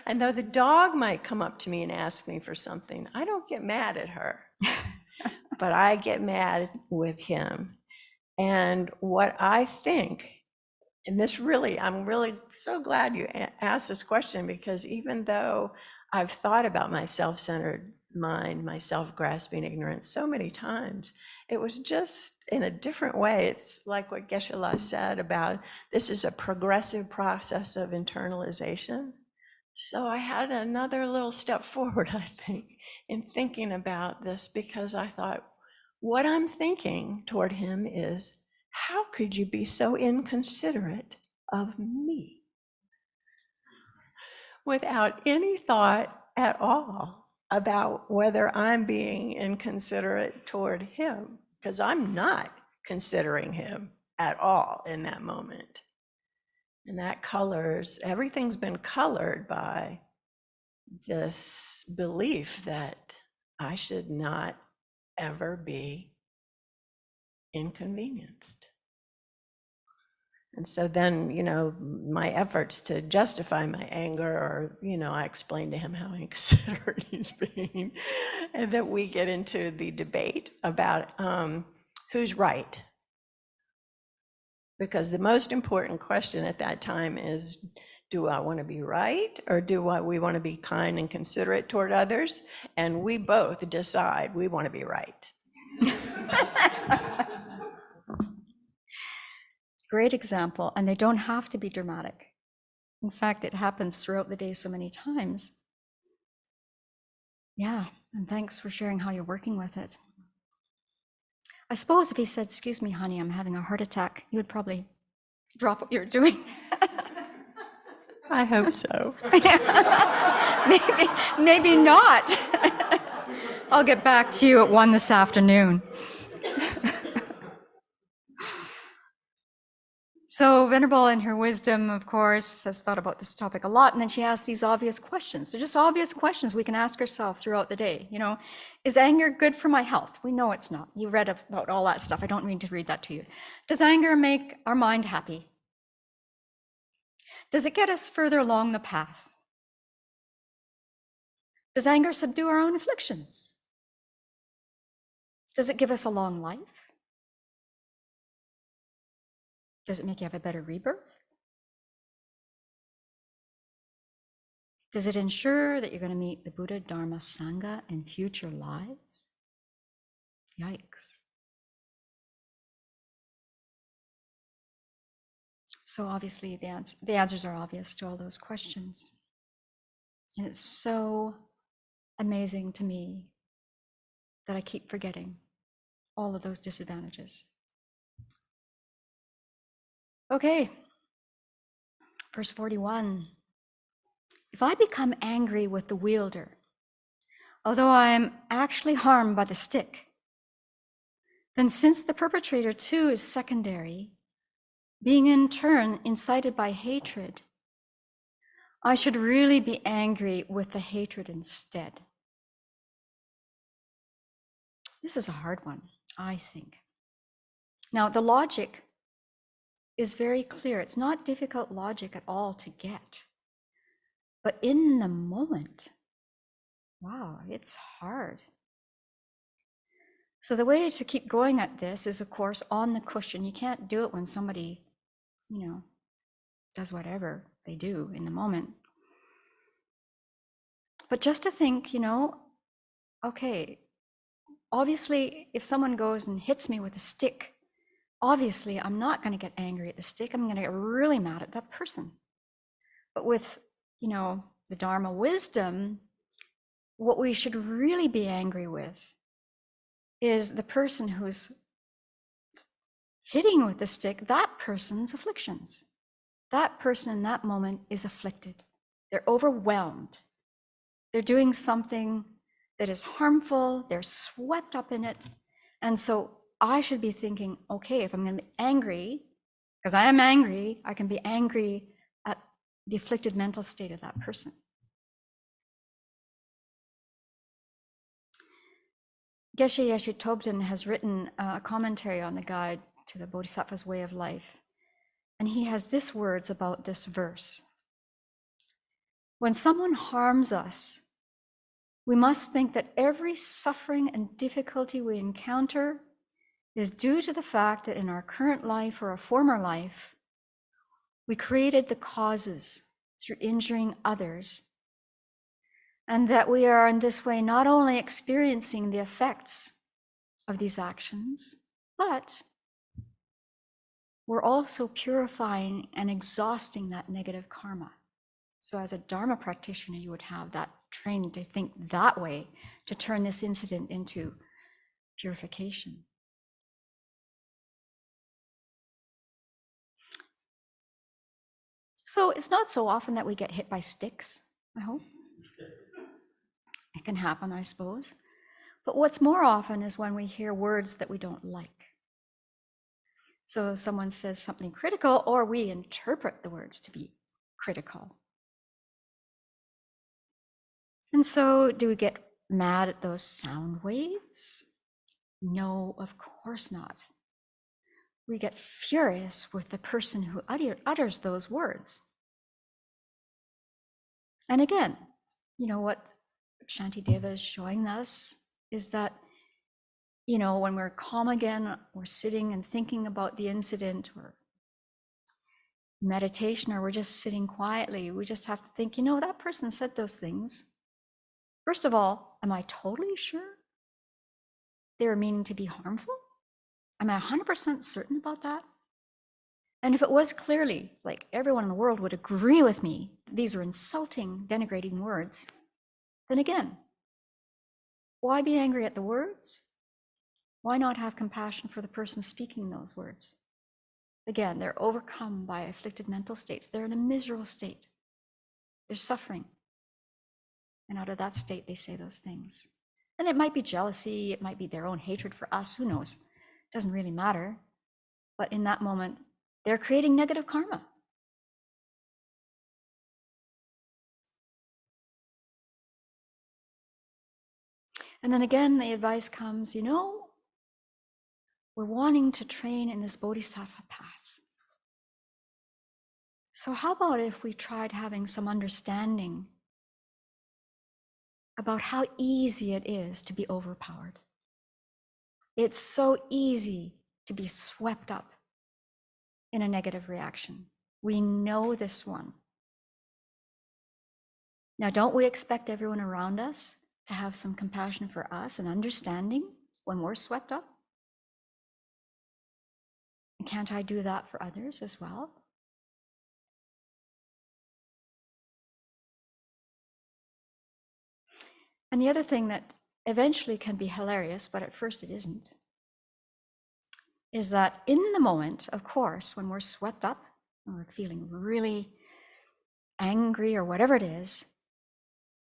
And though the dog might come up to me and ask me for something, I don't get mad at her, but I get mad with him. And what I think, and this really, I'm really so glad you asked this question, because even though I've thought about my self-centered mind, my self-grasping ignorance so many times, it was just in a different way. It's like what Geshe-la said about this is a progressive process of internalization. So I had another little step forward, I think, in thinking about this, because I thought, what I'm thinking toward him is, how could you be so inconsiderate of me? Without any thought at all about whether I'm being inconsiderate toward him, because I'm not considering him at all in that moment. And that colors, everything's been colored by this belief that I should not ever be inconvenienced. And so then, my efforts to justify my anger, or, I explain to him how inconsiderate he's being, and that we get into the debate about who's right. Because the most important question at that time is, do I want to be right, or do we want to be kind and considerate toward others? And we both decide we want to be right. Great example, and they don't have to be dramatic. In fact, it happens throughout the day so many times. Yeah, and thanks for sharing how you're working with it. I suppose if he said, "Excuse me, honey, I'm having a heart attack," you would probably drop what you're doing. I hope so. Maybe not. I'll get back to you at 1 this afternoon. So Venerable, in her wisdom, of course, has thought about this topic a lot, and then she asked these obvious questions. They're just obvious questions we can ask ourselves throughout the day. Is anger good for my health? We know it's not. You read about all that stuff. I don't need to read that to you. Does anger make our mind happy? Does it get us further along the path? Does anger subdue our own afflictions? Does it give us a long life? Does it make you have a better rebirth? Does it ensure that you're going to meet the Buddha, Dharma, Sangha in future lives? Yikes. So obviously the answers are obvious to all those questions. And it's so amazing to me that I keep forgetting all of those disadvantages. Okay, verse 41. If I become angry with the wielder, although I am actually harmed by the stick, then since the perpetrator too is secondary, being in turn incited by hatred, I should really be angry with the hatred instead. This is a hard one, I think. Now, the logic is very clear. It's not difficult logic at all to get. But in the moment, wow, it's hard. So the way to keep going at this is, of course, on the cushion. You can't do it when somebody, does whatever they do in the moment. But just to think, okay, obviously, if someone goes and hits me with a stick, obviously, I'm not going to get angry at the stick. I'm going to get really mad at that person. But with, the Dharma wisdom, what we should really be angry with is the person who's hitting with the stick, that person's afflictions. That person in that moment is afflicted. They're overwhelmed. They're doing something that is harmful. They're swept up in it. And so I should be thinking, okay, if I'm going to be angry, because I am angry, I can be angry at the afflicted mental state of that person. Geshe Yeshe Thubten has written a commentary on the guide to the Bodhisattva's way of life. And he has this words about this verse. When someone harms us, we must think that every suffering and difficulty we encounter is due to the fact that in our current life or a former life, we created the causes through injuring others, and that we are in this way not only experiencing the effects of these actions, but we're also purifying and exhausting that negative karma. So as a Dharma practitioner, you would have that training to think that way, to turn this incident into purification. So it's not so often that we get hit by sticks, I hope. It can happen, I suppose. But what's more often is when we hear words that we don't like. So someone says something critical, or we interpret the words to be critical. And so do we get mad at those sound waves? No, of course not. We get furious with the person who utters those words. And again, you know what Shantideva is showing us is that, you know, when we're calm again, we're sitting and thinking about the incident or meditation, or we're just sitting quietly, we just have to think, you know, that person said those things. First of all, am I totally sure they were meaning to be harmful? Am I 100% certain about that? And if it was clearly, like everyone in the world would agree with me, these were insulting, denigrating words, then again, why be angry at the words? Why not have compassion for the person speaking those words? Again, they're overcome by afflicted mental states. They're in a miserable state. They're suffering. And out of that state, they say those things. And it might be jealousy, it might be their own hatred for us, who knows? It doesn't really matter. But in that moment, they're creating negative karma. And then again, the advice comes, you know, we're wanting to train in this bodhisattva path. So how about if we tried having some understanding about how easy it is to be overpowered? It's so easy to be swept up in a negative reaction. We know this one. Now, don't we expect everyone around us to have some compassion for us and understanding when we're swept up? And can't I do that for others as well? And the other thing that eventually can be hilarious, but at first it isn't, is that in the moment, of course, when we're swept up, when we're feeling really angry or whatever it is,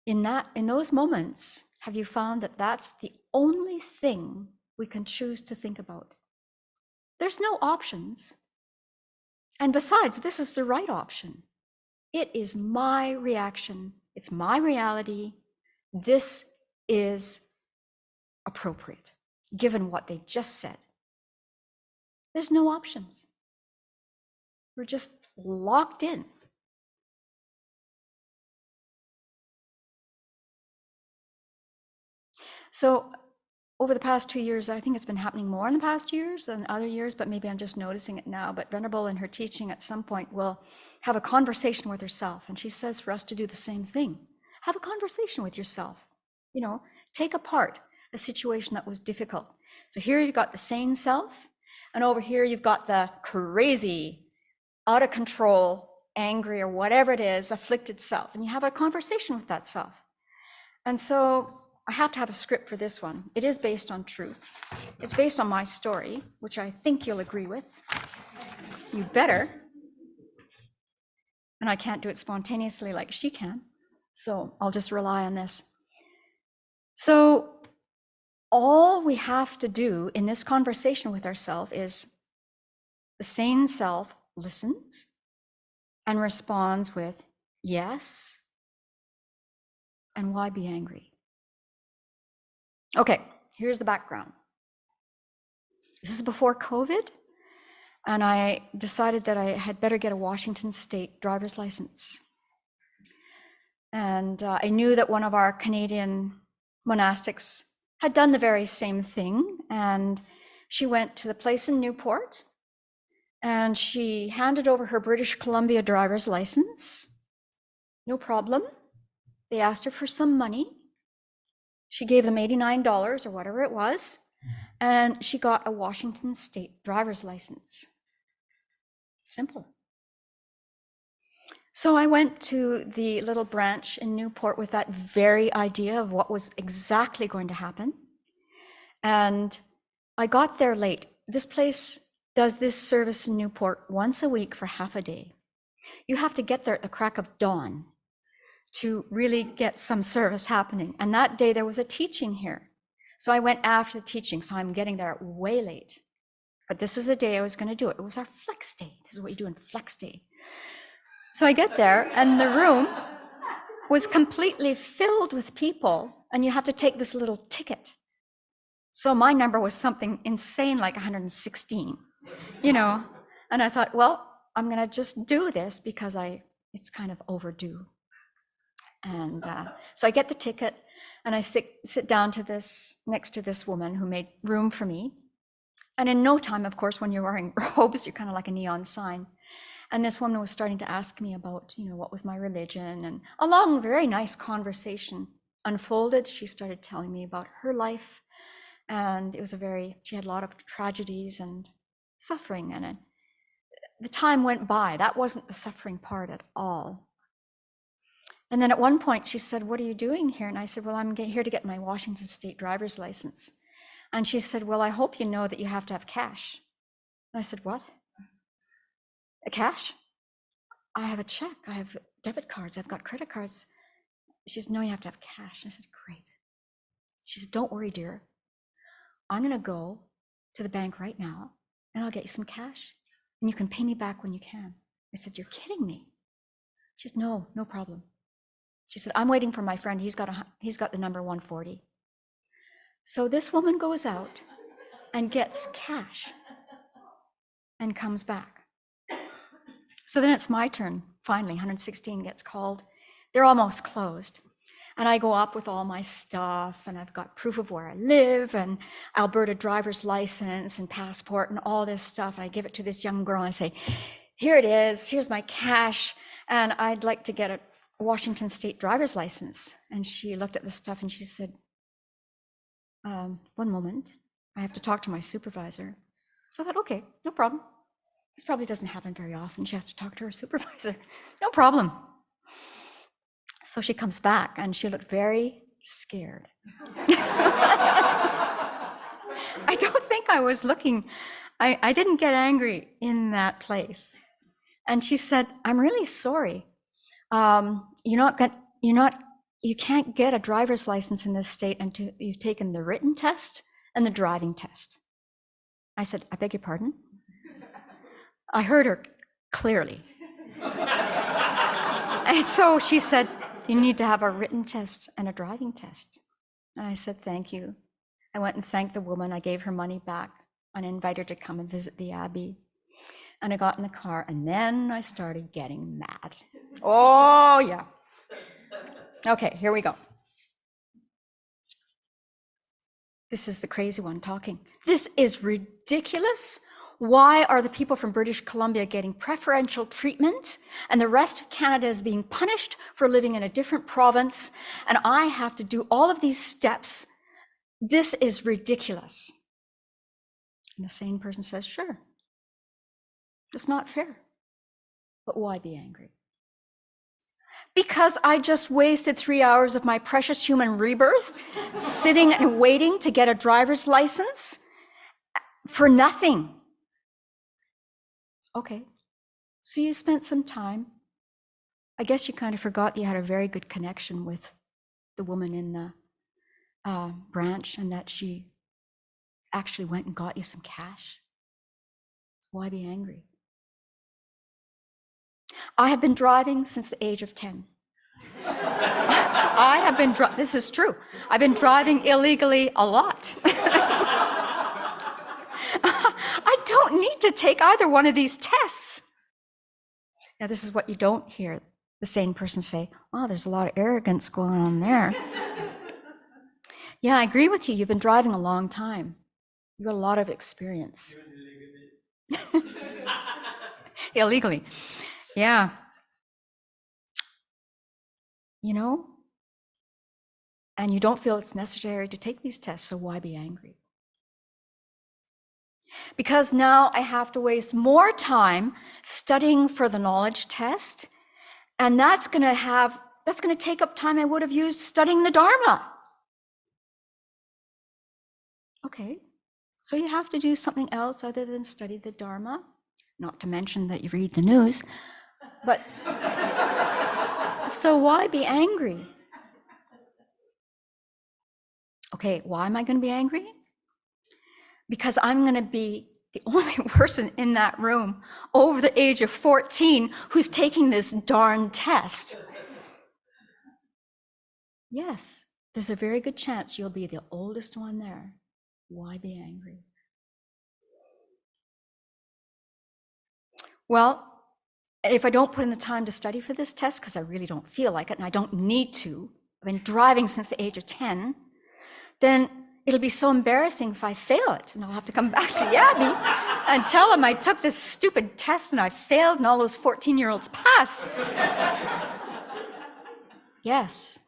in those moments, have you found that that's the only thing we can choose to think about? There's no options. And besides, this is the right option. It is my reaction. It's my reality. This is appropriate, given what they just said. There's no options. We're just locked in. So over the past 2 years, I think it's been happening more in the past years than other years, but maybe I'm just noticing it now. But Venerable in her teaching at some point will have a conversation with herself. And she says for us to do the same thing. Have a conversation with yourself. You know, take apart a situation that was difficult. So here you've got the sane self, and over here you've got the crazy, out of control, angry, or whatever it is, afflicted self. And you have a conversation with that self. And so I have to have a script for this one. It is based on truth. It's based on my story, which I think you'll agree with. You better. And I can't do it spontaneously like she can. So I'll just rely on this. So all we have to do in this conversation with ourselves is the sane self listens and responds with yes. And why be angry? Okay, here's the background. This is before COVID, and I decided that I had better get a Washington State driver's license. And I knew that one of our Canadian monastics had done the very same thing, and she went to the place in Newport, and she handed over her British Columbia driver's license. No problem. They asked her for some money. She gave them $89 or whatever it was, and she got a Washington State driver's license. Simple. So I went to the little branch in Newport with that very idea of what was exactly going to happen. And I got there late. This place does this service in Newport once a week for half a day. You have to get there at the crack of dawn to really get some service happening. And that day there was a teaching here. So I went after the teaching, so I'm getting there way late. But this is the day I was going to do it. It was our flex day. This is what you do on flex day. So I get there, and the room was completely filled with people, and you have to take this little ticket. So my number was something insane, like 116, you know. And I thought, well, I'm going to just do this because it's kind of overdue. And so I get the ticket, and I sit down next to this woman who made room for me. And in no time, of course, when you're wearing robes, you're kind of like a neon sign. And this woman was starting to ask me about, what was my religion, and a long, very nice conversation unfolded. She started telling me about her life, and she had a lot of tragedies and suffering, and the time went by. That wasn't the suffering part at all. And then at one point she said, "What are you doing here?" And I said, "Well, I'm here to get my Washington State driver's license." And she said, "Well, I hope you know that you have to have cash." And I said, "What? A cash? I have a check. I have debit cards. I've got credit cards." She said, "No, you have to have cash." I said, "Great." She said, "Don't worry, dear. I'm going to go to the bank right now, and I'll get you some cash, and you can pay me back when you can." I said, "You're kidding me." She said, "No problem." She said, "I'm waiting for my friend. He's got the number 140. So this woman goes out and gets cash and comes back. So then it's my turn. Finally, 116 gets called. They're almost closed. And I go up with all my stuff, and I've got proof of where I live, and Alberta driver's license and passport and all this stuff. And I give it to this young girl, and I say, "Here it is, here's my cash, and I'd like to get a Washington State driver's license." And she looked at the stuff and she said, "One moment, I have to talk to my supervisor." So I thought, okay, no problem. This probably doesn't happen very often. She has to talk to her supervisor. No problem. So she comes back, and she looked very scared. I don't think I was looking, I didn't get angry in that place. And she said, "I'm really sorry. You can't get a driver's license in this state until you've taken the written test and the driving test." I said, "I beg your pardon?" I heard her clearly. And so she said, "You need to have a written test and a driving test." And I said, "Thank you." I went and thanked the woman. I gave her money back and invited her to come and visit the Abbey. And I got in the car, and then I started getting mad. Oh, yeah. Okay, here we go. This is the crazy one talking. "This is ridiculous. Why are the people from British Columbia getting preferential treatment, and the rest of Canada is being punished for living in a different province, and I have to do all of these steps? This is ridiculous." And the sane person says, "Sure, it's not fair. But why be angry?" Because I just wasted 3 hours of my precious human rebirth sitting and waiting to get a driver's license for nothing. Okay, so you spent some time. I guess you kind of forgot you had a very good connection with the woman in the branch, and that she actually went and got you some cash. Why be angry? I have been driving since the age of 10. This is true. I've been driving illegally a lot. I don't need to take either one of these tests. Now, this is what you don't hear the sane person say. "Oh, there's a lot of arrogance going on there." Yeah, I agree with you. You've been driving a long time. You've got a lot of experience. Illegally. Yeah. And you don't feel it's necessary to take these tests, so why be angry? Because now I have to waste more time studying for the knowledge test, and that's going to take up time I would have used studying the Dharma. Okay, so you have to do something else other than study the Dharma, not to mention that you read the news, but so why be angry? Okay, why am I going to be angry? Because I'm going to be the only person in that room over the age of 14 who's taking this darn test. Yes, there's a very good chance you'll be the oldest one there. Why be angry? Well, if I don't put in the time to study for this test, because I really don't feel like it and I don't need to, I've been driving since the age of 10, then it'll be so embarrassing if I fail it, and I'll have to come back to the Abbey and tell them I took this stupid test and I failed and all those 14-year-olds passed. Yes,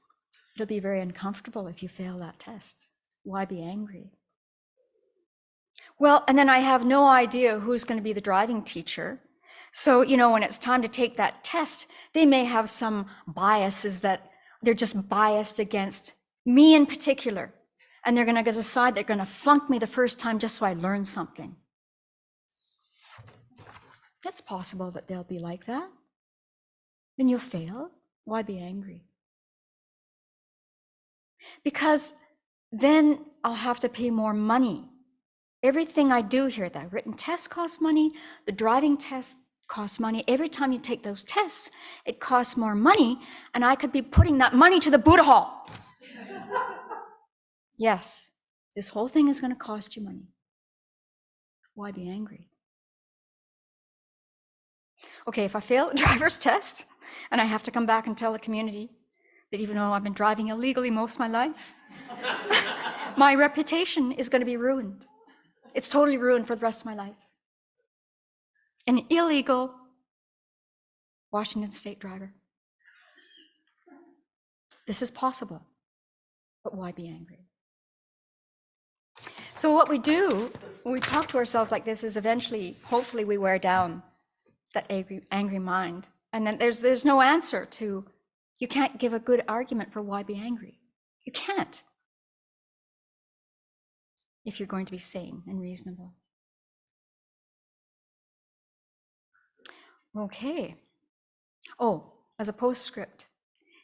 it'll be very uncomfortable if you fail that test. Why be angry? Well, and then I have no idea who's going to be the driving teacher. So, when it's time to take that test, they may have some biases that they're just biased against me in particular. And they're going to decide they're going to flunk me the first time just so I learn something. It's possible that they'll be like that. And you'll fail. Why be angry? Because then I'll have to pay more money. Everything I do here, that written test costs money, the driving test costs money. Every time you take those tests, it costs more money, and I could be putting that money to the Buddha Hall. Yes, this whole thing is going to cost you money. Why be angry? Okay, if I fail the driver's test and I have to come back and tell the community that even though I've been driving illegally most of my life, my reputation is going to be ruined. It's totally ruined for the rest of my life. An illegal Washington State driver. This is possible, but why be angry? So what we do when we talk to ourselves like this is eventually, hopefully we wear down that angry mind. And then there's no answer to, you can't give a good argument for why be angry. You can't. If you're going to be sane and reasonable. Okay. Oh, as a postscript,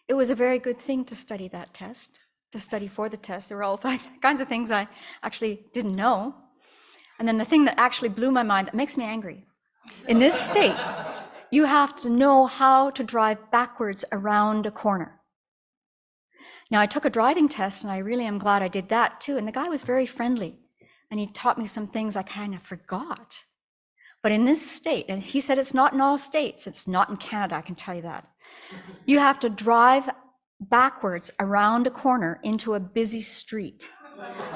it was a very good thing to study that test, to study for the test. There were all kinds of things I actually didn't know. And then the thing that actually blew my mind, that makes me angry. In this state, you have to know how to drive backwards around a corner. Now, I took a driving test, and I really am glad I did that too. And the guy was very friendly, and he taught me some things I kind of forgot. But in this state, and he said it's not in all states, it's not in Canada, I can tell you that. You have to drive backwards around a corner into a busy street.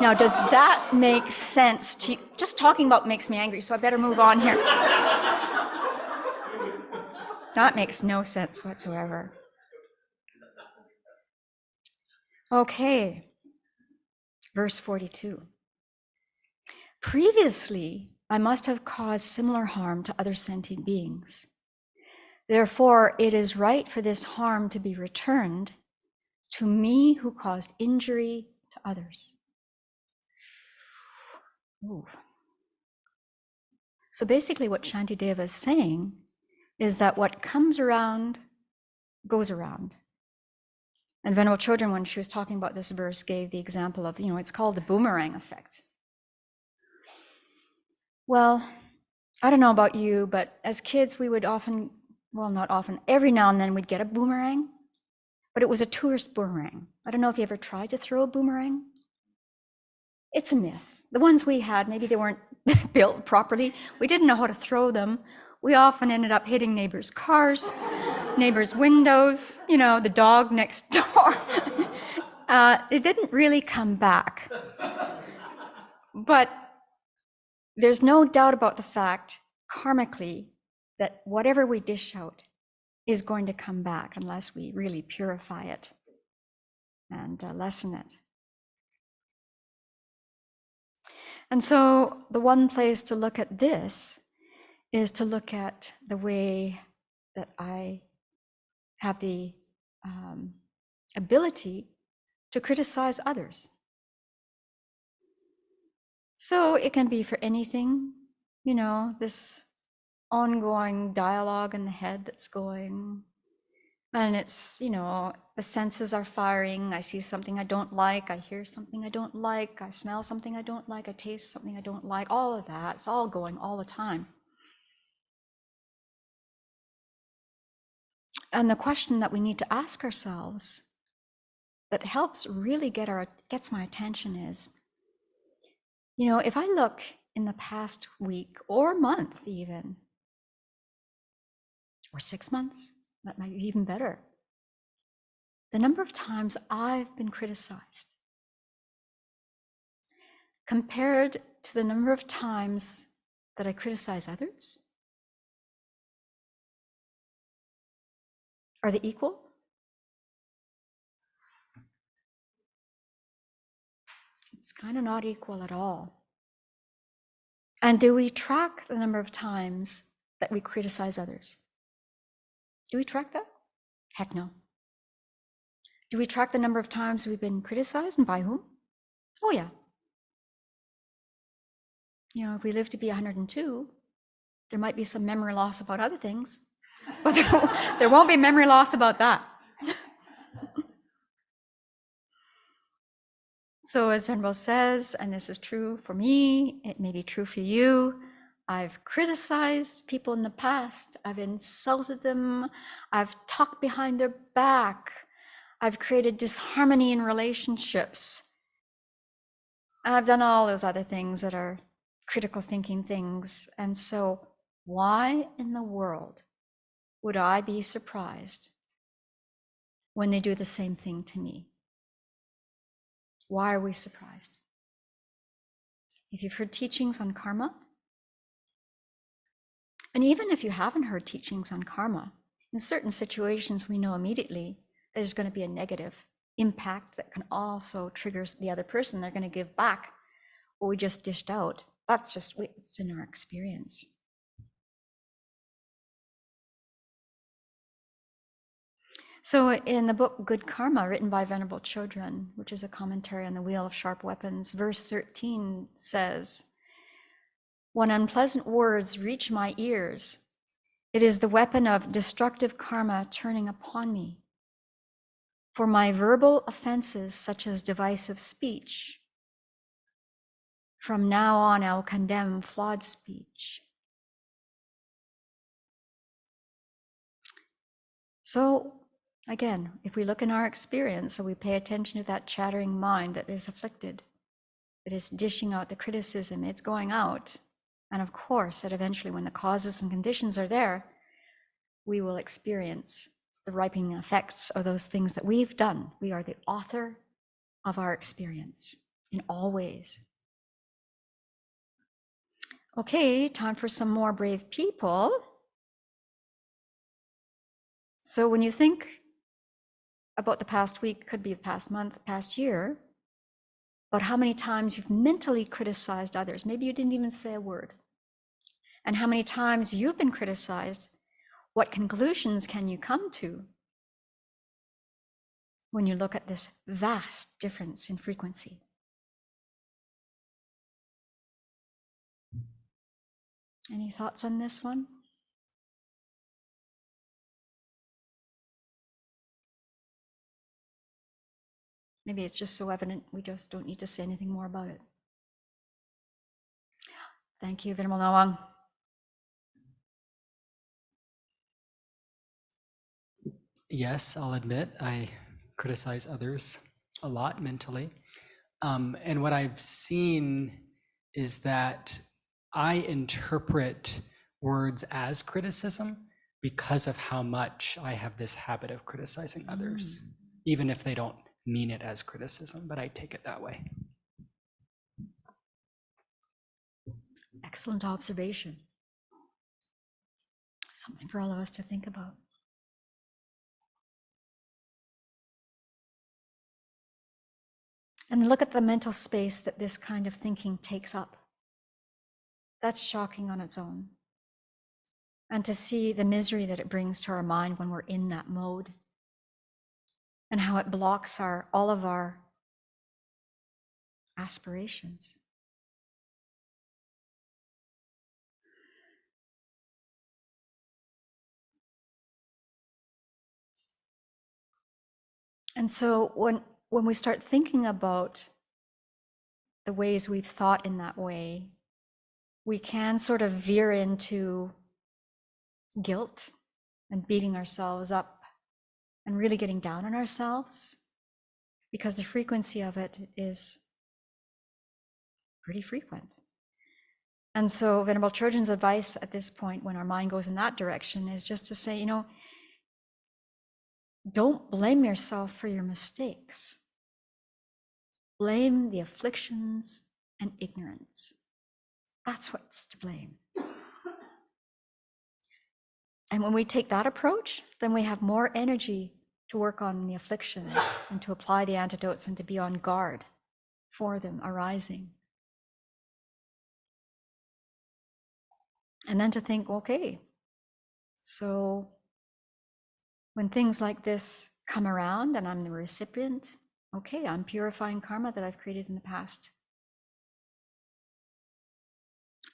Now, does that make sense to you? Just talking about makes me angry, so I better move on here. That makes no sense whatsoever. Okay, verse 42. Previously, I must have caused similar harm to other sentient beings. Therefore, it is right for this harm to be returned to me who caused injury to others. Ooh. So basically what Shantideva is saying is that what comes around goes around. And Venerable Chodron, when she was talking about this verse, gave the example of, it's called the boomerang effect. Well, I don't know about you, but as kids, we would often, well, not often, every now and then we'd get a boomerang, but it was a tourist boomerang. I don't know if you ever tried to throw a boomerang. It's a myth. The ones we had, maybe they weren't built properly. We didn't know how to throw them. We often ended up hitting neighbors' cars, neighbors' windows, the dog next door. It didn't really come back. But there's no doubt about the fact, karmically, that whatever we dish out is going to come back unless we really purify it and lessen it. And so the one place to look at this is to look at the way that I have the ability to criticize others. So it can be for anything, this ongoing dialogue in the head that's going, And it's, the senses are firing. I see something I don't like. I hear something I don't like. I smell something I don't like. I taste something I don't like. All of that. It's all going all the time. And the question that we need to ask ourselves that helps really gets my attention is, if I look in the past week or month even, or 6 months, that might be even better, the number of times I've been criticized compared to the number of times that I criticize others, are they equal? It's kind of not equal at all. And do we track the number of times that we criticize others? Do we track that? Heck no. Do we track the number of times we've been criticized, and by whom? Oh yeah. If we live to be 102, there might be some memory loss about other things, but there won't be memory loss about that. So as Venerable says, and this is true for me, it may be true for you, I've criticized people in the past, I've insulted them, I've talked behind their back, I've created disharmony in relationships. I've done all those other things that are critical thinking things. And so why in the world would I be surprised when they do the same thing to me? Why are we surprised? If you've heard teachings on karma, and even if you haven't heard teachings on karma, in certain situations we know immediately there's going to be a negative impact that can also trigger the other person. They're going to give back what we just dished out. That's just what's in our experience. So in the book Good Karma, written by Venerable Chodron, which is a commentary on the Wheel of Sharp Weapons, verse 13 says, "When unpleasant words reach my ears, it is the weapon of destructive karma turning upon me. For my verbal offenses, such as divisive speech, from now on I'll condemn flawed speech." So again, if we look in our experience, so we pay attention to that chattering mind that is afflicted, that is dishing out the criticism, it's going out. And of course, that eventually when the causes and conditions are there, we will experience the ripening effects of those things that we've done. We are the author of our experience in all ways. Okay, time for some more brave people. So when you think about the past week, could be the past month, past year, but how many times you've mentally criticized others. Maybe you didn't even say a word. And how many times you've been criticized, what conclusions can you come to when you look at this vast difference in frequency? Any thoughts on this one? Maybe it's just so evident we just don't need to say anything more about it. Thank you, Venerable Nawang. Yes, I'll admit I criticize others a lot mentally. And what I've seen is that I interpret words as criticism because of how much I have this habit of criticizing others, even if they don't mean it as criticism, but I take it that way. Excellent observation. Something for all of us to think about. And look at the mental space that this kind of thinking takes up. That's shocking on its own. And to see the misery that it brings to our mind when we're in that mode, and how it blocks all of our aspirations. And so when we start thinking about the ways we've thought in that way, we can sort of veer into guilt and beating ourselves up and really getting down on ourselves, because the frequency of it is pretty frequent. And so Venerable Chodron's advice at this point, when our mind goes in that direction, is just to say, don't blame yourself for your mistakes. Blame the afflictions and ignorance. That's what's to blame. And when we take that approach, then we have more energy to work on the afflictions and to apply the antidotes and to be on guard for them arising. And then to think, okay, so when things like this come around and I'm the recipient, okay, I'm purifying karma that I've created in the past.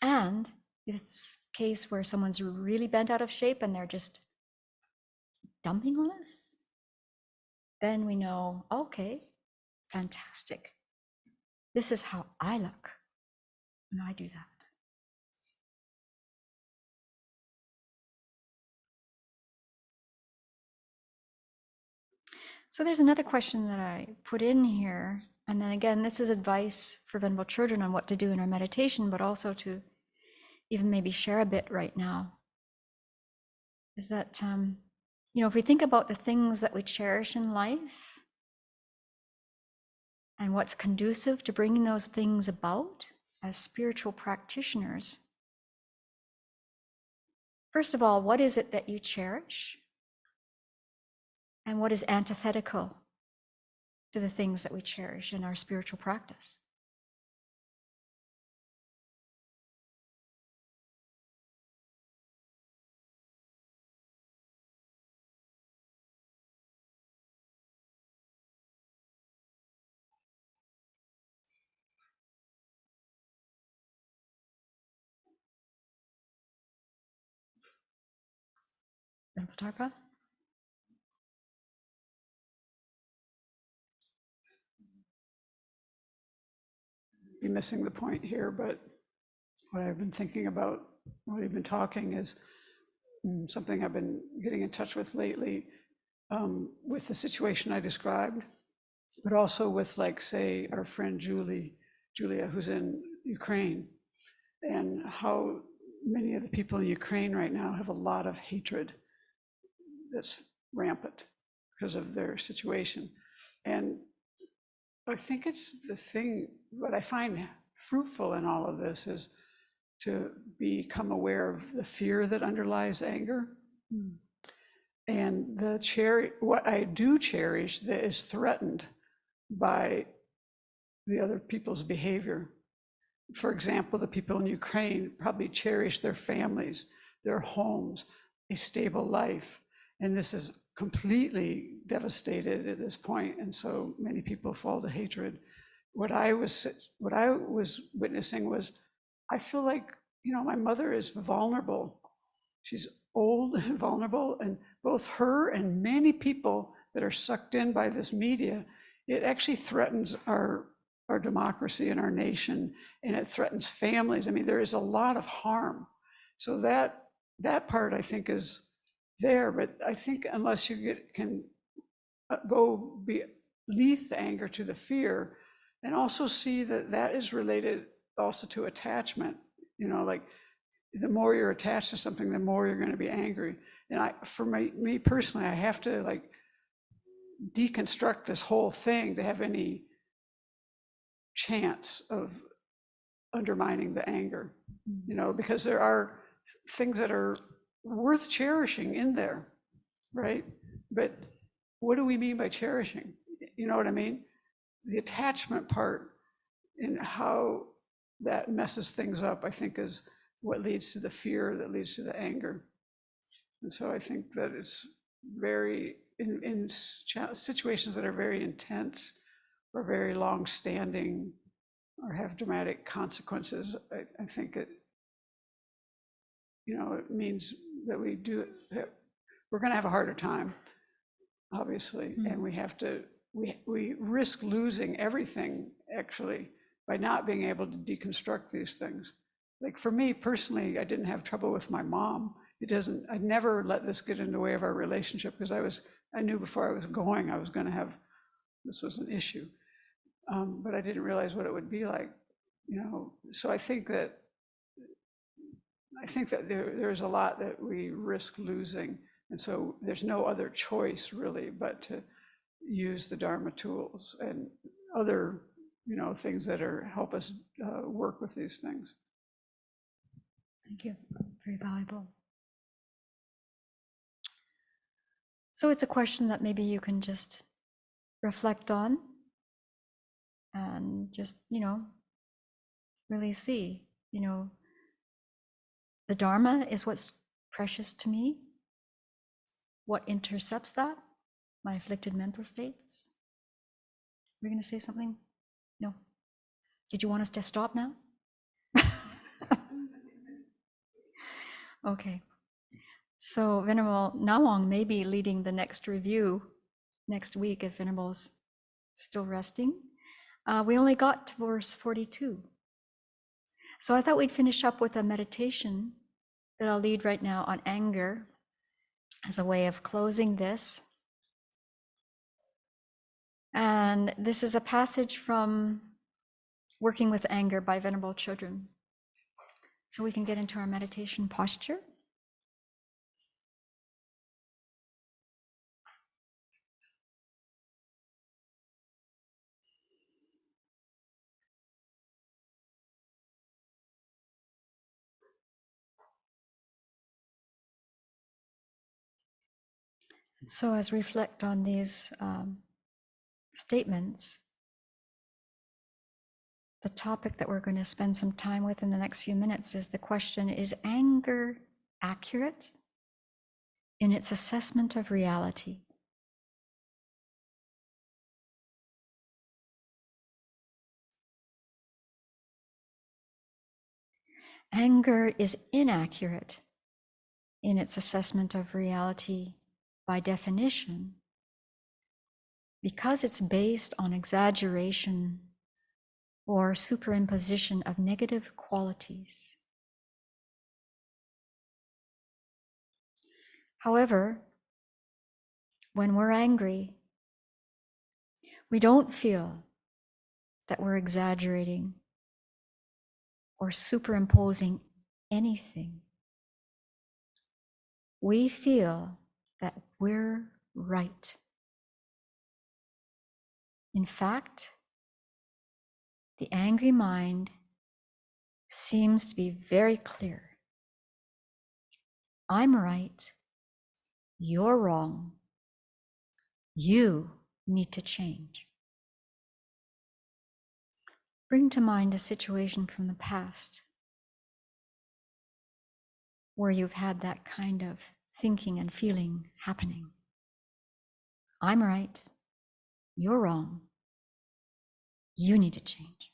And if it's a case where someone's really bent out of shape and they're just dumping on us, then we know, okay, fantastic. This is how I look when I do that. So there's another question that I put in here. And then again, this is advice for Venerable Chodron on what to do in our meditation, but also to even maybe share a bit right now. Is that, if we think about the things that we cherish in life and what's conducive to bringing those things about as spiritual practitioners, first of all, what is it that you cherish? And what is antithetical to the things that we cherish in our spiritual practice? Venerable Be missing the point here, but what I've been thinking about, what we've been talking is something I've been getting in touch with lately, with the situation I described, but also with, like, say, our friend Julia, who's in Ukraine, and how many of the people in Ukraine right now have a lot of hatred that's rampant because of their situation. And I think it's the thing, what I find fruitful in all of this is to become aware of the fear that underlies anger. And what I do cherish that is threatened by the other people's behavior. For example, the people in Ukraine probably cherish their families, their homes, a stable life. And this is completely devastated at this point, and so many people fall to hatred. What I was witnessing was, I feel like, my mother is vulnerable. She's old and vulnerable, and both her and many people that are sucked in by this media, it actually threatens our democracy and our nation, and it threatens families. I mean, there is a lot of harm. So that part, I think, is there, but I think unless you can go beneath the anger to the fear, and also see that is related also to attachment. Like, the more you're attached to something, the more you're going to be angry. And for me personally, I have to, like, deconstruct this whole thing to have any chance of undermining the anger, because there are things that are worth cherishing in there, right? But what do we mean by cherishing? You know what I mean? The attachment part and how that messes things up, I think, is what leads to the fear that leads to the anger. And so I think that it's very, in situations that are very intense or very long-standing or have dramatic consequences, I think it means that we're going to have a harder time obviously, and we have to, we risk losing everything, actually, by not being able to deconstruct these things. Like for me personally, I didn't have trouble with my mom. I never let this get in the way of our relationship, because I knew before I was going, I was going to have, this was an issue. But I didn't realize what it would be like, so I think that there's a lot that we risk losing. And so there's no other choice really but to use the Dharma tools and other, things that help us work with these things. Thank you. Very valuable. So it's a question that maybe you can just reflect on and just, really see, the Dharma is what's precious to me. What intercepts that? My afflicted mental states. We're going to say something? No. Did you want us to stop now? Okay. So Venerable Nawang may be leading the next review next week if Venerable's still resting. We only got to verse 42. So I thought we'd finish up with a meditation that I'll lead right now on anger as a way of closing this. And this is a passage from Working with Anger by Venerable Chodron. So we can get into our meditation posture. So as we reflect on these statements, the topic that we're going to spend some time with in the next few minutes is the question, is anger accurate in its assessment of reality? Anger is inaccurate in its assessment of reality by definition, because it's based on exaggeration or superimposition of negative qualities. However, when we're angry, we don't feel that we're exaggerating or superimposing anything. We feel that we're right. In fact, the angry mind seems to be very clear. I'm right. You're wrong. You need to change. Bring to mind a situation from the past where you've had that kind of thinking and feeling happening. I'm right. You're wrong. You need to change.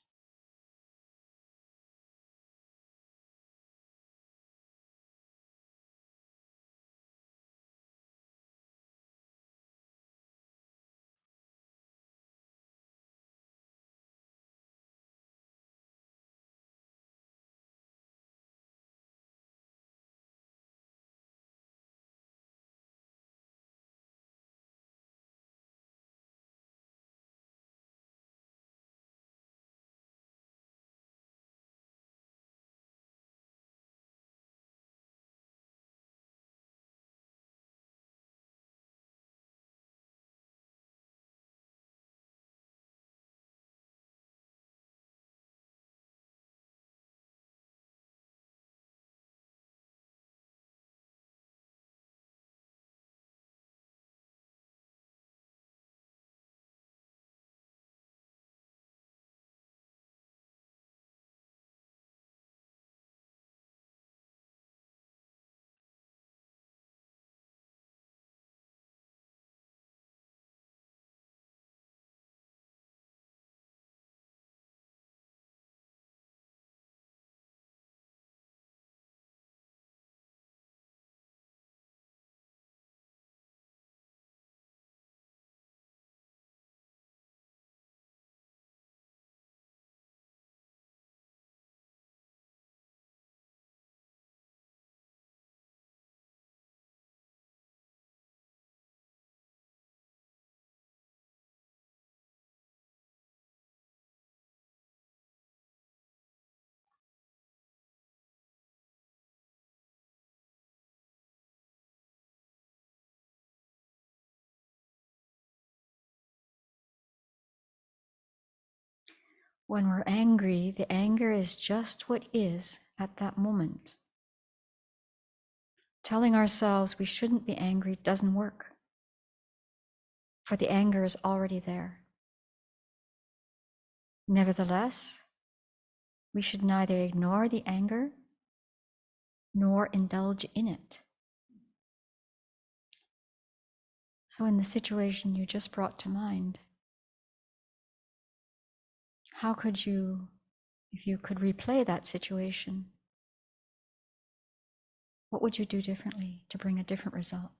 When we're angry, the anger is just what is at that moment. Telling ourselves we shouldn't be angry doesn't work, for the anger is already there. Nevertheless, we should neither ignore the anger nor indulge in it. So in the situation you just brought to mind, how could you, if you could replay that situation, what would you do differently to bring a different result?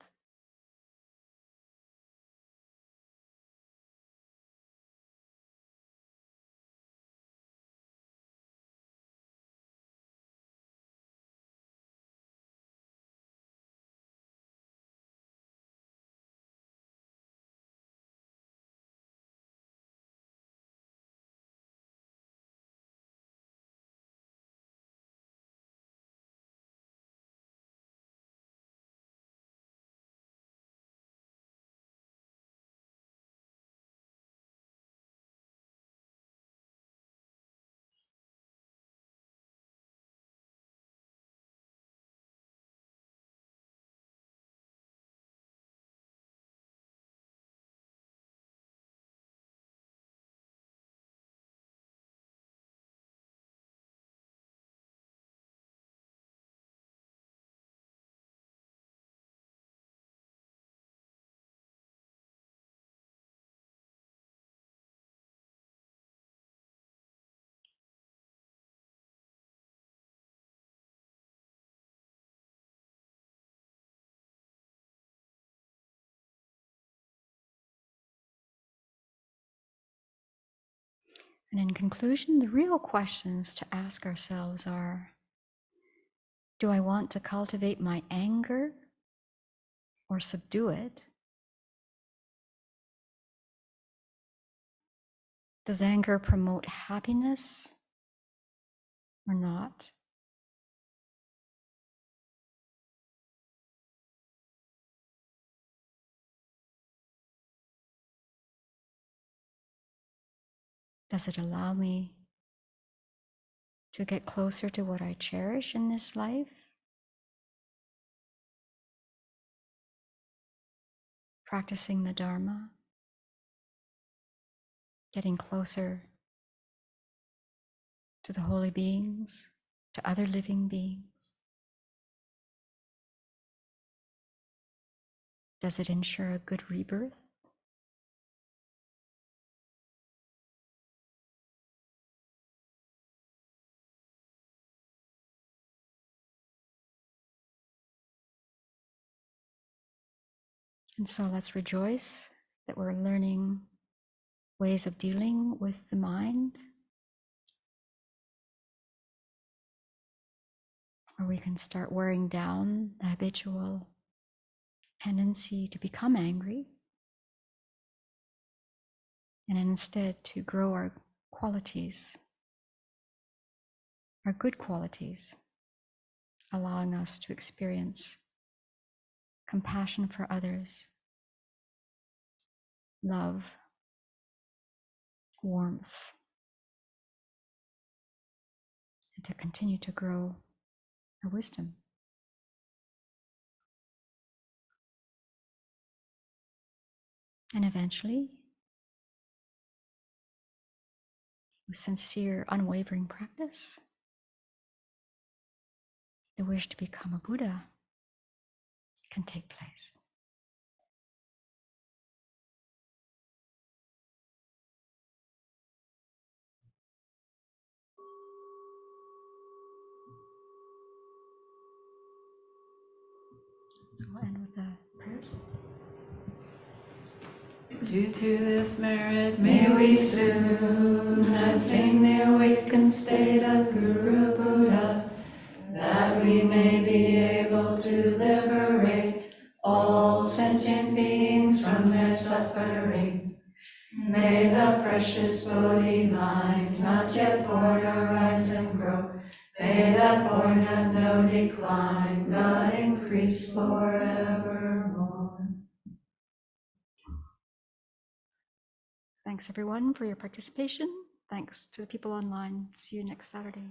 And in conclusion, the real questions to ask ourselves are, do I want to cultivate my anger or subdue it? Does anger promote happiness or not? Does it allow me to get closer to what I cherish in this life? Practicing the Dharma, getting closer to the holy beings, to other living beings. Does it ensure a good rebirth? And so let's rejoice that we're learning ways of dealing with the mind, where we can start wearing down the habitual tendency to become angry, and instead to grow our qualities, our good qualities, allowing us to experience compassion for others, love, warmth, and to continue to grow our wisdom. And eventually, with sincere, unwavering practice, the wish to become a Buddha can take place. So we'll end with the prayers. Due to this merit, may we soon attain the awakened state of Guru Buddha, that we may be able to liberate all sentient beings from their suffering. May the precious Bodhi mind, not yet born, arise and grow. May that born have no decline, but increase forevermore. Thanks everyone for your participation. Thanks to the people online. See you next Saturday.